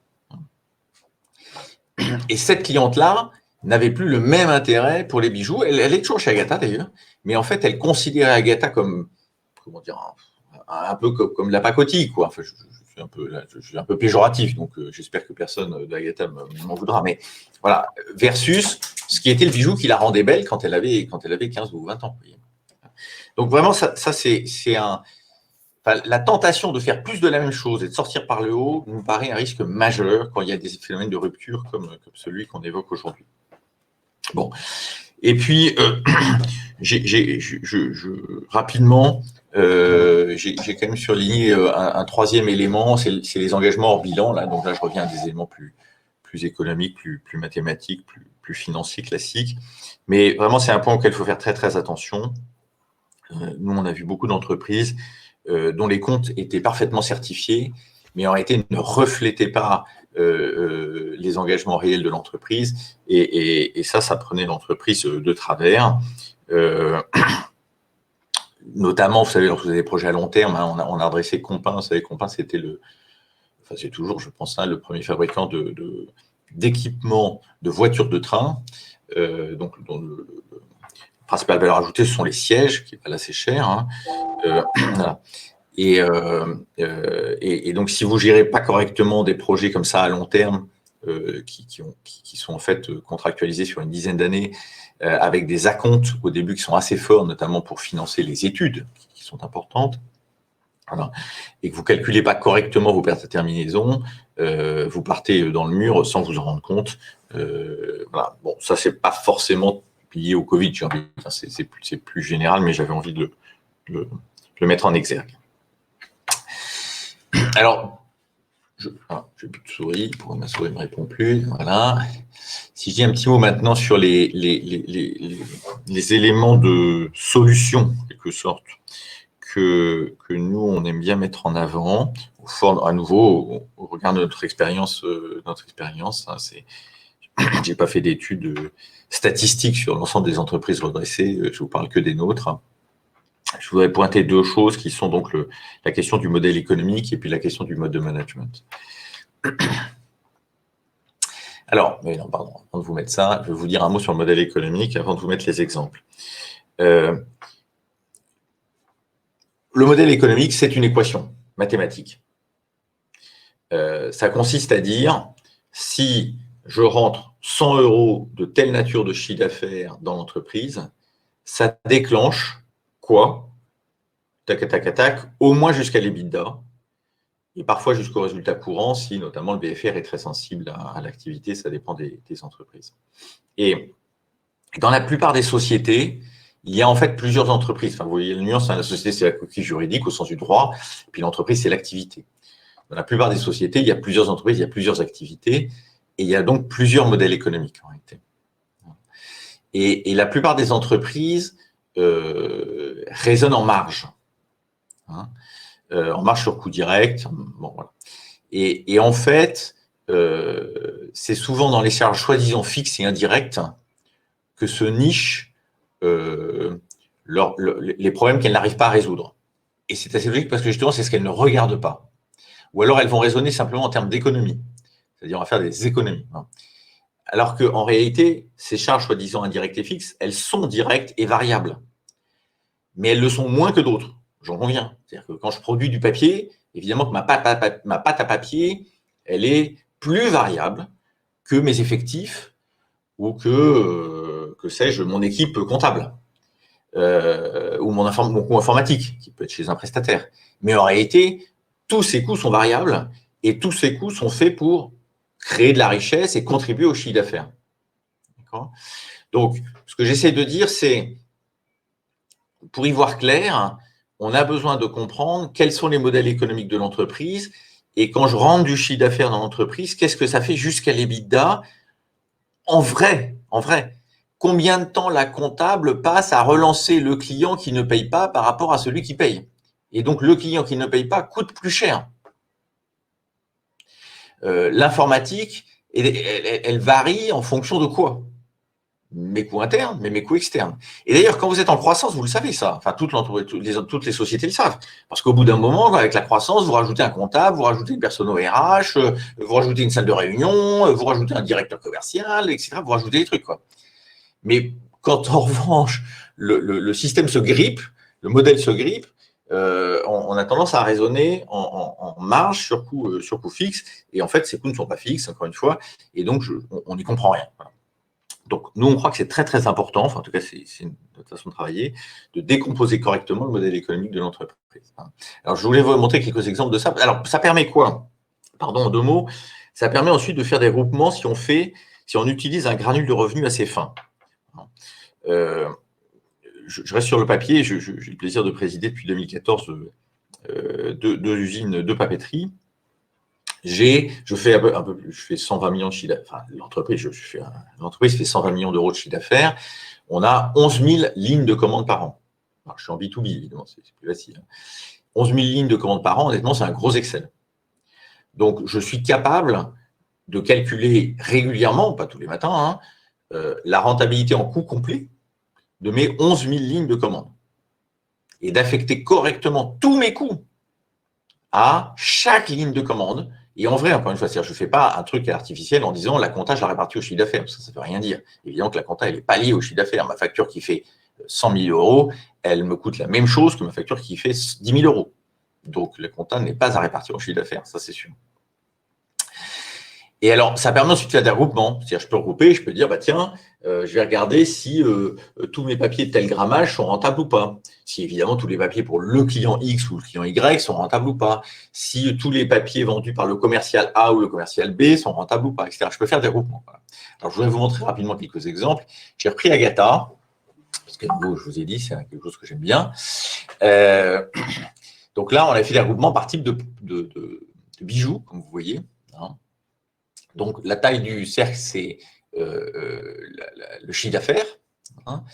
Et cette cliente-là n'avait plus le même intérêt pour les bijoux. Elle est toujours chez Agatha d'ailleurs, mais en fait, elle considérait Agatha comme, comment dire, un peu comme la pacotille, quoi. Enfin, je suis un peu péjoratif, donc j'espère que personne d'Agatha m'en voudra. Mais voilà, versus ce qui était le bijou qui la rendait belle quand elle avait 15 ou 20 ans. Vous voyez. Donc vraiment, ça c'est la tentation de faire plus de la même chose et de sortir par le haut nous paraît un risque majeur quand il y a des phénomènes de rupture comme celui qu'on évoque aujourd'hui. Bon, et puis rapidement, j'ai quand même surligné un troisième élément, c'est les engagements hors bilan. Là, donc là, je reviens à des éléments plus économiques, plus mathématiques, plus financiers, classiques. Mais vraiment, c'est un point auquel il faut faire très très attention. Nous, on a vu beaucoup d'entreprises dont les comptes étaient parfaitement certifiés, mais en réalité ne reflétaient pas les engagements réels de l'entreprise. Et ça prenait l'entreprise de travers. Notamment, vous savez, lorsque vous avez des projets à long terme, on a adressé Compin. Vous savez, Compin, c'était c'est toujours, je pense, le premier fabricant d'équipements de voitures de train. Donc, dont le principale valeur ajoutée, ce sont les sièges, qui est pas assez cher. Voilà. Et donc, si vous ne gérez pas correctement des projets comme ça à long terme, qui sont en fait contractualisés sur une dizaine d'années, avec des acomptes au début qui sont assez forts, notamment pour financer les études qui sont importantes, voilà, et que vous ne calculez pas correctement vos pertes à terminaison, vous partez dans le mur sans vous en rendre compte. Voilà. Bon, ça, ce n'est pas forcément lié au Covid, c'est plus général, mais j'avais envie de le mettre en exergue. Alors, je n'ai plus de souris, pourquoi ma souris ne me répond plus? Voilà. Si je dis un petit mot maintenant sur les éléments de solution, en quelque sorte, que nous, on aime bien mettre en avant, à nouveau, au regard de notre expérience, hein, je n'ai pas fait d'études statistiques sur l'ensemble des entreprises redressées, je vous parle que des nôtres. Je voudrais pointer deux choses qui sont donc la question du modèle économique et puis la question du mode de management. Alors, mais non, pardon, avant de vous mettre ça, je vais vous dire un mot sur le modèle économique avant de vous mettre les exemples. Le modèle économique, c'est une équation mathématique. Ça consiste à dire, si je rentre 100 € de telle nature de chiffre d'affaires dans l'entreprise, ça déclenche quoi? Tac, tac, tac, au moins jusqu'à l'EBITDA, et parfois jusqu'au résultat courant, si notamment le BFR est très sensible à l'activité, ça dépend des entreprises. Et dans la plupart des sociétés, il y a en fait plusieurs entreprises. Enfin, vous voyez, la nuance, la société, c'est la coquille juridique au sens du droit, puis l'entreprise, c'est l'activité. Dans la plupart des sociétés, il y a plusieurs entreprises, il y a plusieurs activités, et il y a donc plusieurs modèles économiques en réalité. Et la plupart des entreprises raisonnent en marge. En marge sur coût direct. Bon, voilà. Et en fait, c'est souvent dans les charges soi-disant fixes et indirectes que se nichent les problèmes qu'elles n'arrivent pas à résoudre. Et c'est assez logique parce que justement, c'est ce qu'elles ne regardent pas. Ou alors, elles vont raisonner simplement en termes d'économie. C'est-à-dire, on va faire des économies. Alors qu'en réalité, ces charges soi-disant indirectes et fixes, elles sont directes et variables. Mais elles le sont moins que d'autres. J'en conviens. C'est-à-dire que quand je produis du papier, évidemment que ma pâte à papier, elle est plus variable que mes effectifs ou que sais-je, mon équipe comptable ou mon coût informatique, qui peut être chez un prestataire. Mais en réalité, tous ces coûts sont variables et tous ces coûts sont faits pour créer de la richesse et contribuer au chiffre d'affaires. Donc, ce que j'essaie de dire, c'est, pour y voir clair, on a besoin de comprendre quels sont les modèles économiques de l'entreprise et quand je rentre du chiffre d'affaires dans l'entreprise, qu'est-ce que ça fait jusqu'à l'EBITDA en vrai. Combien de temps la comptable passe à relancer le client qui ne paye pas par rapport à celui qui paye? Et donc, le client qui ne paye pas coûte plus cher. L'informatique, elle varie en fonction de quoi? Mes coûts internes, mais mes coûts externes. Et d'ailleurs, quand vous êtes en croissance, vous le savez ça. Enfin, toutes les sociétés le savent. Parce qu'au bout d'un moment, avec la croissance, vous rajoutez un comptable, vous rajoutez une personne au RH, vous rajoutez une salle de réunion, vous rajoutez un directeur commercial, etc. Vous rajoutez des trucs, quoi. Mais quand, en revanche, le système se grippe, le modèle se grippe, on a tendance à raisonner en marge sur coût fixe. Et en fait, ces coûts ne sont pas fixes, encore une fois. Et donc, on n'y comprend rien. Voilà. Donc, nous, on croit que c'est très, très important, enfin, en tout cas, c'est notre façon de travailler, de décomposer correctement le modèle économique de l'entreprise. Alors, je voulais vous montrer quelques exemples de ça. Alors, ça permet quoi? Pardon, en deux mots. Ça permet ensuite de faire des groupements si on utilise un granule de revenu assez fin. Je reste sur le papier. J'ai le plaisir de présider depuis 2014 deux usines de papeterie. Je fais 120 millions de chiffre d'affaires. Enfin, l'entreprise fait 120 millions d'euros de chiffre d'affaires. On a 11 000 lignes de commandes par an. Alors, je suis en B2B, évidemment, c'est plus facile. 11 000 lignes de commandes par an, honnêtement, c'est un gros Excel. Donc, je suis capable de calculer régulièrement, pas tous les matins, la rentabilité en coût complet de mes 11 000 lignes de commandes et d'affecter correctement tous mes coûts à chaque ligne de commande. Et en vrai, encore une fois, je ne fais pas un truc artificiel en disant la compta, je la répartis au chiffre d'affaires. Ça ne veut rien dire. Évidemment que la compta, elle n'est pas liée au chiffre d'affaires. Ma facture qui fait 100 000 euros, elle me coûte la même chose que ma facture qui fait 10 000 euros. Donc, la compta n'est pas à répartir au chiffre d'affaires. Ça, c'est sûr. Et alors, ça permet ensuite de faire des regroupements. C'est-à-dire, je peux regrouper, je peux dire, tiens, je vais regarder si tous mes papiers de tel grammage sont rentables ou pas. Si évidemment tous les papiers pour le client X ou le client Y sont rentables ou pas. Si tous les papiers vendus par le commercial A ou le commercial B sont rentables ou pas, etc. Je peux faire des regroupements. Voilà. Alors, je voudrais vous montrer rapidement quelques exemples. J'ai repris Agatha, parce que je vous ai dit, c'est quelque chose que j'aime bien. Donc là, on a fait des regroupements par type bijoux, comme vous voyez. Hein. Donc, la taille du cercle, c'est le chiffre d'affaires. Hein.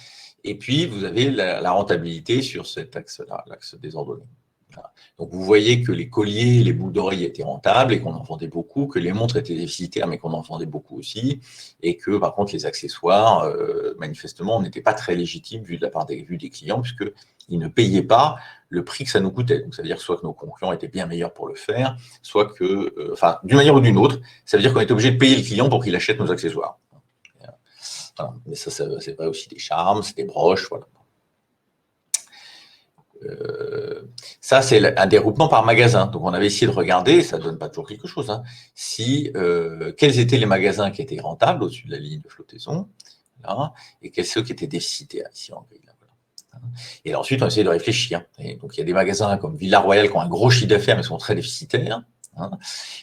Et puis, vous avez la rentabilité sur cet axe-là, l'axe des ordonnées. Voilà. Donc, vous voyez que les colliers, les boucles d'oreilles étaient rentables et qu'on en vendait beaucoup, que les montres étaient déficitaires, mais qu'on en vendait beaucoup aussi, et que, par contre, les accessoires, manifestement, n'étaient pas très légitimes vu de la part des clients, puisqu'ils ne payaient pas le prix que ça nous coûtait. Donc, ça veut dire soit que nos concurrents étaient bien meilleurs pour le faire, soit que, enfin, d'une manière ou d'une autre, ça veut dire qu'on était obligé de payer le client pour qu'il achète nos accessoires. Voilà. Mais ça c'est vrai aussi des charmes, c'est des broches, voilà. Ça, c'est un dégroupement par magasin. Donc, on avait essayé de regarder, ça ne donne pas toujours quelque chose, hein, quels étaient les magasins qui étaient rentables au-dessus de la ligne de flottaison, là, et quels ceux qui étaient déficitaires, ici en gris. Là, voilà. Et ensuite, on a essayé de réfléchir. Et donc, il y a des magasins comme Villa Royale qui ont un gros chiffre d'affaires, mais sont très déficitaires. Hein.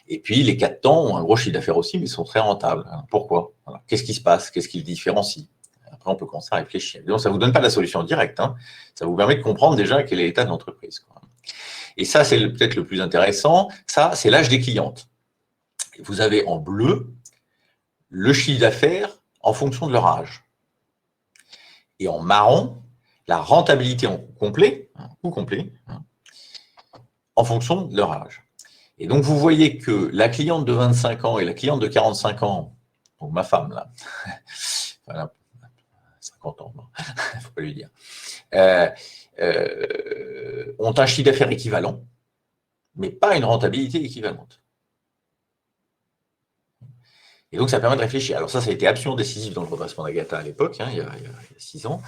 Et puis, les 4 temps ont un gros chiffre d'affaires aussi, mais sont très rentables. Hein. Pourquoi? Voilà. Qu'est-ce qui se passe? Qu'est-ce qui le différencie? Après, on peut commencer à réfléchir. Donc, ça ne vous donne pas la solution directe. Hein. Ça vous permet de comprendre déjà quel est l'état de l'entreprise. Et ça, c'est peut-être le plus intéressant. Ça, c'est l'âge des clientes. Vous avez en bleu le chiffre d'affaires en fonction de leur âge. Et en marron, la rentabilité en complet, en fonction de leur âge. Et donc, vous voyez que la cliente de 25 ans et la cliente de 45 ans, donc ma femme, là, voilà, 50 ans, il ne faut pas lui dire, ont un chiffre d'affaires équivalent, mais pas une rentabilité équivalente. Et donc, ça permet de réfléchir. Alors ça a été absolument décisif dans le redressement d'Agatha à l'époque, hein, il y a 6 ans.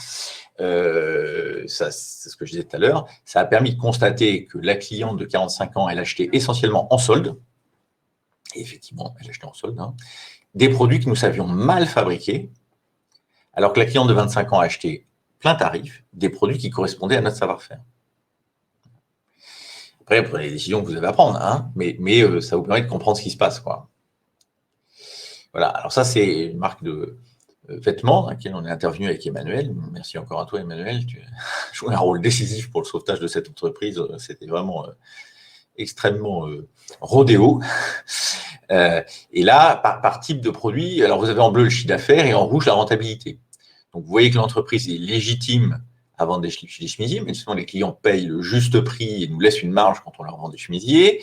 Ça, c'est ce que je disais tout à l'heure. Ça a permis de constater que la cliente de 45 ans, elle achetait essentiellement en solde. Et effectivement, elle achetait en solde. Hein, des produits que nous savions mal fabriquer, alors que la cliente de 25 ans a acheté plein tarif, des produits qui correspondaient à notre savoir-faire. Après, vous prenez les décisions que vous avez à prendre, hein, mais ça vous permet de comprendre ce qui se passe, quoi. Voilà, alors ça, c'est une marque de vêtements à laquelle on est intervenu avec Emmanuel. Merci encore à toi, Emmanuel. Tu as joué un rôle décisif pour le sauvetage de cette entreprise. C'était vraiment extrêmement rodéo. Et là, par type de produit, alors vous avez en bleu le chiffre d'affaires et en rouge la rentabilité. Donc, vous voyez que l'entreprise est légitime à vendre des chemisiers, mais sinon les clients payent le juste prix et nous laissent une marge quand on leur vend des chemisiers.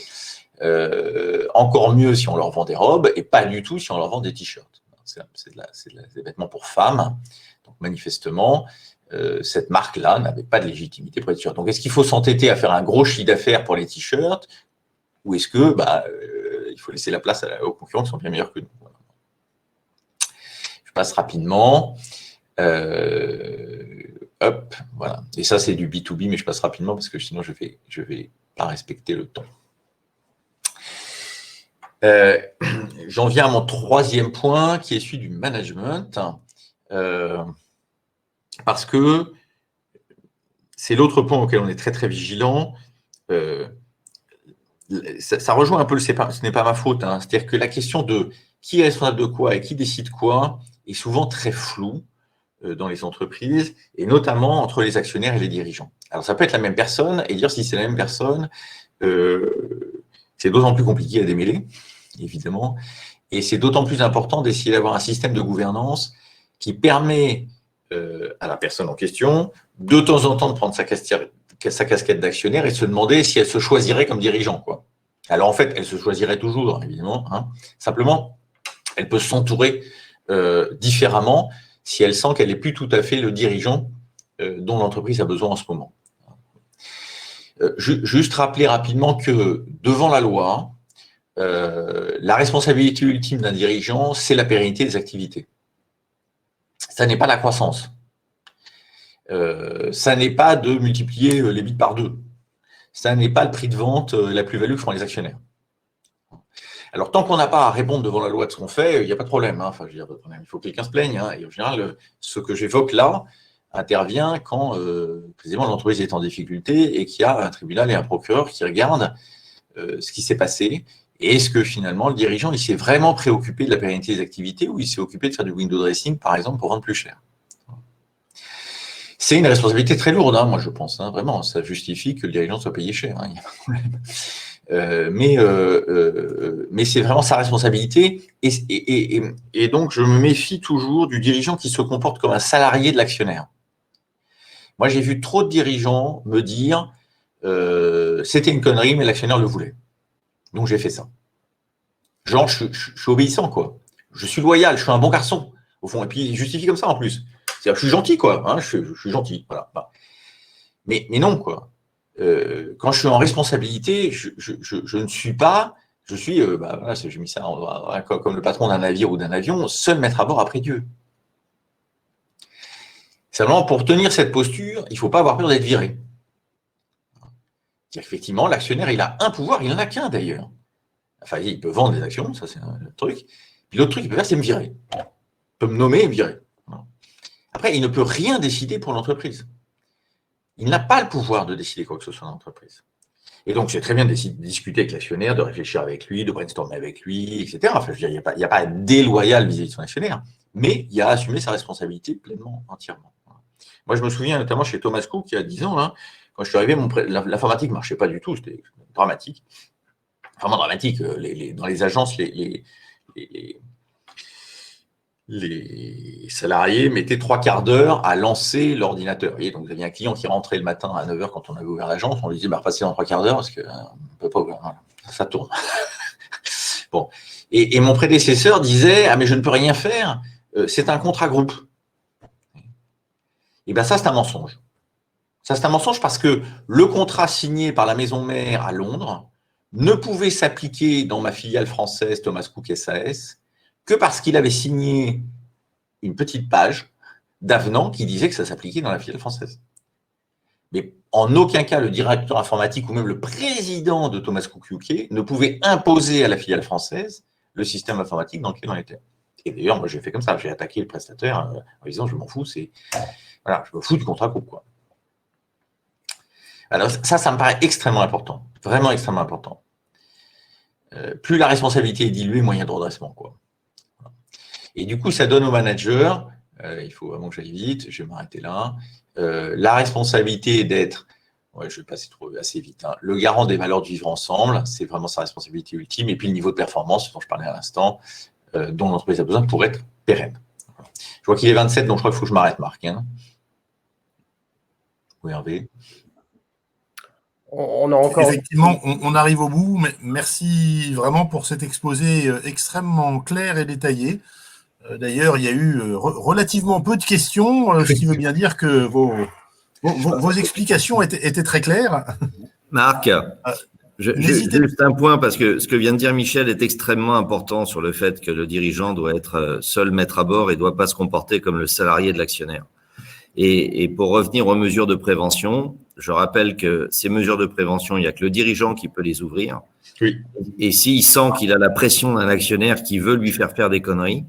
Encore mieux si on leur vend des robes et pas du tout si on leur vend des t-shirts. C'est des vêtements pour femmes. Donc, manifestement, cette marque-là n'avait pas de légitimité pour les t-shirts. Donc, est-ce qu'il faut s'entêter à faire un gros chiffre d'affaires pour les t-shirts ou est-ce que il faut laisser la place aux concurrents qui sont bien meilleurs que nous? Voilà. Je passe rapidement. Hop, voilà. Et ça, c'est du B2B, mais je passe rapidement parce que sinon, je vais pas respecter le temps. J'en viens à mon troisième point qui est celui du management, parce que c'est l'autre point auquel on est très très vigilant. Ça rejoint un peu ce n'est pas ma faute, hein. C'est-à-dire que la question de qui est responsable de quoi et qui décide quoi est souvent très floue dans les entreprises et notamment entre les actionnaires et les dirigeants. Alors ça peut être la même personne et dire si c'est la même personne, c'est d'autant plus compliqué à démêler, évidemment, et c'est d'autant plus important d'essayer d'avoir un système de gouvernance qui permet à la personne en question de temps en temps de prendre sa casquette d'actionnaire et de se demander si elle se choisirait comme dirigeant, quoi. Alors en fait, elle se choisirait toujours, évidemment, hein. Simplement, elle peut s'entourer différemment si elle sent qu'elle n'est plus tout à fait le dirigeant dont l'entreprise a besoin en ce moment. Juste rappeler rapidement que devant la loi, la responsabilité ultime d'un dirigeant, c'est la pérennité des activités. Ça n'est pas la croissance. Ça n'est pas de multiplier les bits par 2. Ça n'est pas le prix de vente, la plus-value que font les actionnaires. Alors, tant qu'on n'a pas à répondre devant la loi de ce qu'on fait, il n'y a pas de problème. Hein. Enfin, je veux dire, il faut que quelqu'un se plaigne. Hein. Et en général, ce que j'évoque là intervient quand, précisément, l'entreprise est en difficulté et qu'il y a un tribunal et un procureur qui regardent ce qui s'est passé. Et est-ce que finalement, le dirigeant, il s'est vraiment préoccupé de la pérennité des activités ou il s'est occupé de faire du window dressing, par exemple, pour vendre plus cher? C'est une responsabilité très lourde, hein, moi je pense. Hein, vraiment, ça justifie que le dirigeant soit payé cher. Hein, il y a pas de problème. Mais c'est vraiment sa responsabilité. Et donc, je me méfie toujours du dirigeant qui se comporte comme un salarié de l'actionnaire. Moi, j'ai vu trop de dirigeants me dire c'était une connerie, mais l'actionnaire le voulait. Donc, j'ai fait ça. Genre, je suis obéissant, quoi. Je suis loyal, je suis un bon garçon, au fond. Et puis, il justifie comme ça, en plus. C'est-à-dire, je suis gentil, quoi. Hein, je suis gentil, voilà. Mais non, quoi. Quand je suis en responsabilité, je ne suis pas, je suis, voilà, j'ai mis ça comme le patron d'un navire ou d'un avion, seul maître à bord après Dieu. Simplement, pour tenir cette posture, il ne faut pas avoir peur d'être viré. Effectivement, l'actionnaire, il a un pouvoir, il n'en a qu'un d'ailleurs. Enfin, il peut vendre des actions, ça c'est un truc. Puis l'autre truc qu'il peut faire, c'est me virer. Il peut me nommer et me virer. Après, il ne peut rien décider pour l'entreprise. Il n'a pas le pouvoir de décider quoi que ce soit dans l'entreprise. Et donc, c'est très bien de discuter avec l'actionnaire, de réfléchir avec lui, de brainstormer avec lui, etc. Enfin, je veux dire, il n'y a pas à être déloyal vis-à-vis de son actionnaire, mais il y a à assumer sa responsabilité pleinement, entièrement. Moi, je me souviens notamment chez Thomas Cook, il y a 10 ans, hein, quand je suis arrivé, l'informatique ne marchait pas du tout, c'était dramatique. Vraiment dramatique. Dans les agences, les salariés mettaient 3/4 d'heure à lancer l'ordinateur. Donc, vous aviez un client qui rentrait le matin à 9h quand on avait ouvert l'agence, on lui disait repassez dans 3/4 d'heure parce qu'on ne peut pas ouvrir. Voilà. Ça tourne. Bon. Et mon prédécesseur disait ah, mais je ne peux rien faire, c'est un contrat groupe. Et bien, ça, c'est un mensonge. Ça, c'est un mensonge parce que le contrat signé par la maison mère à Londres ne pouvait s'appliquer dans ma filiale française Thomas Cook SAS que parce qu'il avait signé une petite page d'avenant qui disait que ça s'appliquait dans la filiale française. Mais en aucun cas, le directeur informatique ou même le président de Thomas Cook UK ne pouvait imposer à la filiale française le système informatique dans lequel on était. Et d'ailleurs, moi, j'ai fait comme ça. J'ai attaqué le prestataire en disant je m'en fous, voilà, je me fous du contrat groupe, quoi. Alors ça me paraît extrêmement important, vraiment extrêmement important. Plus la responsabilité est diluée, moins il y a de redressement, quoi. Et du coup, ça donne au manager, il faut vraiment que j'aille vite, je vais m'arrêter là, la responsabilité d'être, je vais passer assez vite, hein, le garant des valeurs du vivre ensemble, c'est vraiment sa responsabilité ultime, et puis le niveau de performance dont je parlais à l'instant, dont l'entreprise a besoin pour être pérenne. Je vois qu'il est 27, donc je crois qu'il faut que je m'arrête, Marc. Hein. Oui, Hervé.
On a encore... Effectivement, on arrive au bout, mais merci vraiment pour cet exposé extrêmement clair et détaillé. D'ailleurs, il y a eu relativement peu de questions, ce qui veut bien dire que vos explications étaient très claires.
Marc, juste un point, parce que ce que vient de dire Michel est extrêmement important sur le fait que le dirigeant doit être seul maître à bord et ne doit pas se comporter comme le salarié de l'actionnaire. Et pour revenir aux mesures de prévention, je rappelle que ces mesures de prévention, il n'y a que le dirigeant qui peut les ouvrir.
Oui.
Et s'il sent qu'il a la pression d'un actionnaire qui veut lui faire des conneries,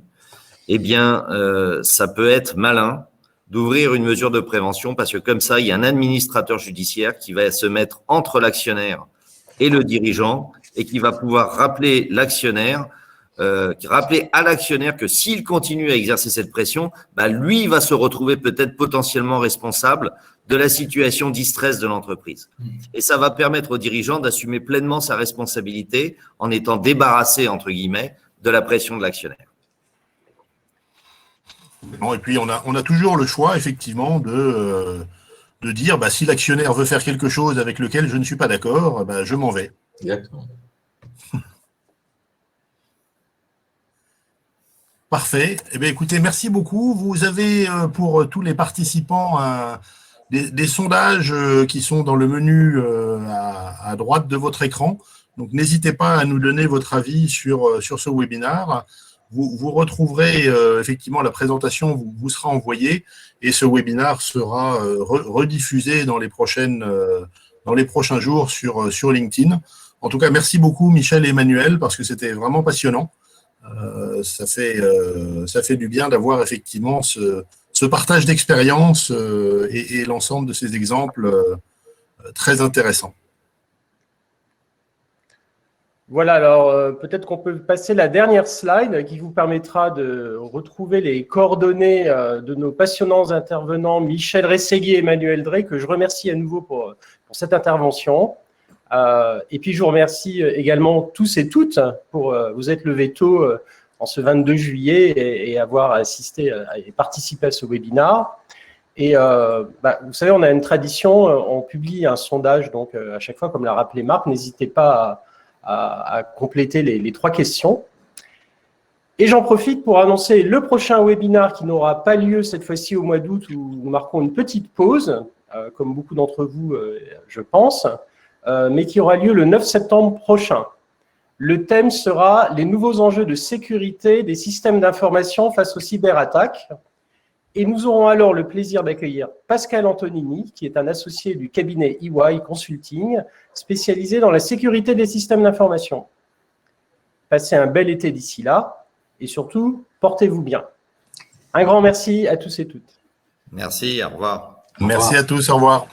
eh bien, ça peut être malin d'ouvrir une mesure de prévention parce que comme ça, il y a un administrateur judiciaire qui va se mettre entre l'actionnaire et le dirigeant et qui va pouvoir rappeler à l'actionnaire que s'il continue à exercer cette pression, lui va se retrouver peut-être potentiellement responsable de la situation distress de l'entreprise. Et ça va permettre au dirigeant d'assumer pleinement sa responsabilité en étant débarrassé, entre guillemets, de la pression de l'actionnaire.
Bon, et puis, on a toujours le choix, effectivement, de dire si l'actionnaire veut faire quelque chose avec lequel je ne suis pas d'accord, je m'en vais.
Exactement.
Parfait. Eh bien, écoutez, merci beaucoup. Vous avez, pour tous les participants, des sondages qui sont dans le menu à droite de votre écran. Donc, n'hésitez pas à nous donner votre avis sur ce webinaire. Vous retrouverez effectivement la présentation vous sera envoyée et ce webinaire sera rediffusé dans les prochains jours sur LinkedIn. En tout cas, merci beaucoup Michel et Emmanuel parce que c'était vraiment passionnant. Ça fait du bien d'avoir effectivement ce partage d'expérience et l'ensemble de ces exemples très intéressants.
Voilà, alors peut-être qu'on peut passer la dernière slide qui vous permettra de retrouver les coordonnées de nos passionnants intervenants Michel Rességuier et Emmanuel Drey, que je remercie à nouveau pour cette intervention. Et puis, je vous remercie également tous et toutes pour vous être levés tôt en ce 22 juillet et avoir assisté et participé à ce webinaire. Et vous savez, on a une tradition, on publie un sondage, donc à chaque fois, comme l'a rappelé Marc, n'hésitez pas à compléter les 3 questions. Et j'en profite pour annoncer le prochain webinaire qui n'aura pas lieu cette fois-ci au mois d'août, où nous marquons une petite pause, comme beaucoup d'entre vous, je pense, mais qui aura lieu le 9 septembre prochain. Le thème sera « Les nouveaux enjeux de sécurité des systèmes d'information face aux cyberattaques ». Et nous aurons alors le plaisir d'accueillir Pascal Antonini, qui est un associé du cabinet EY Consulting, spécialisé dans la sécurité des systèmes d'information. Passez un bel été d'ici là, et surtout, portez-vous bien. Un grand merci à tous et toutes.
Merci, au revoir.
Merci à tous, au revoir.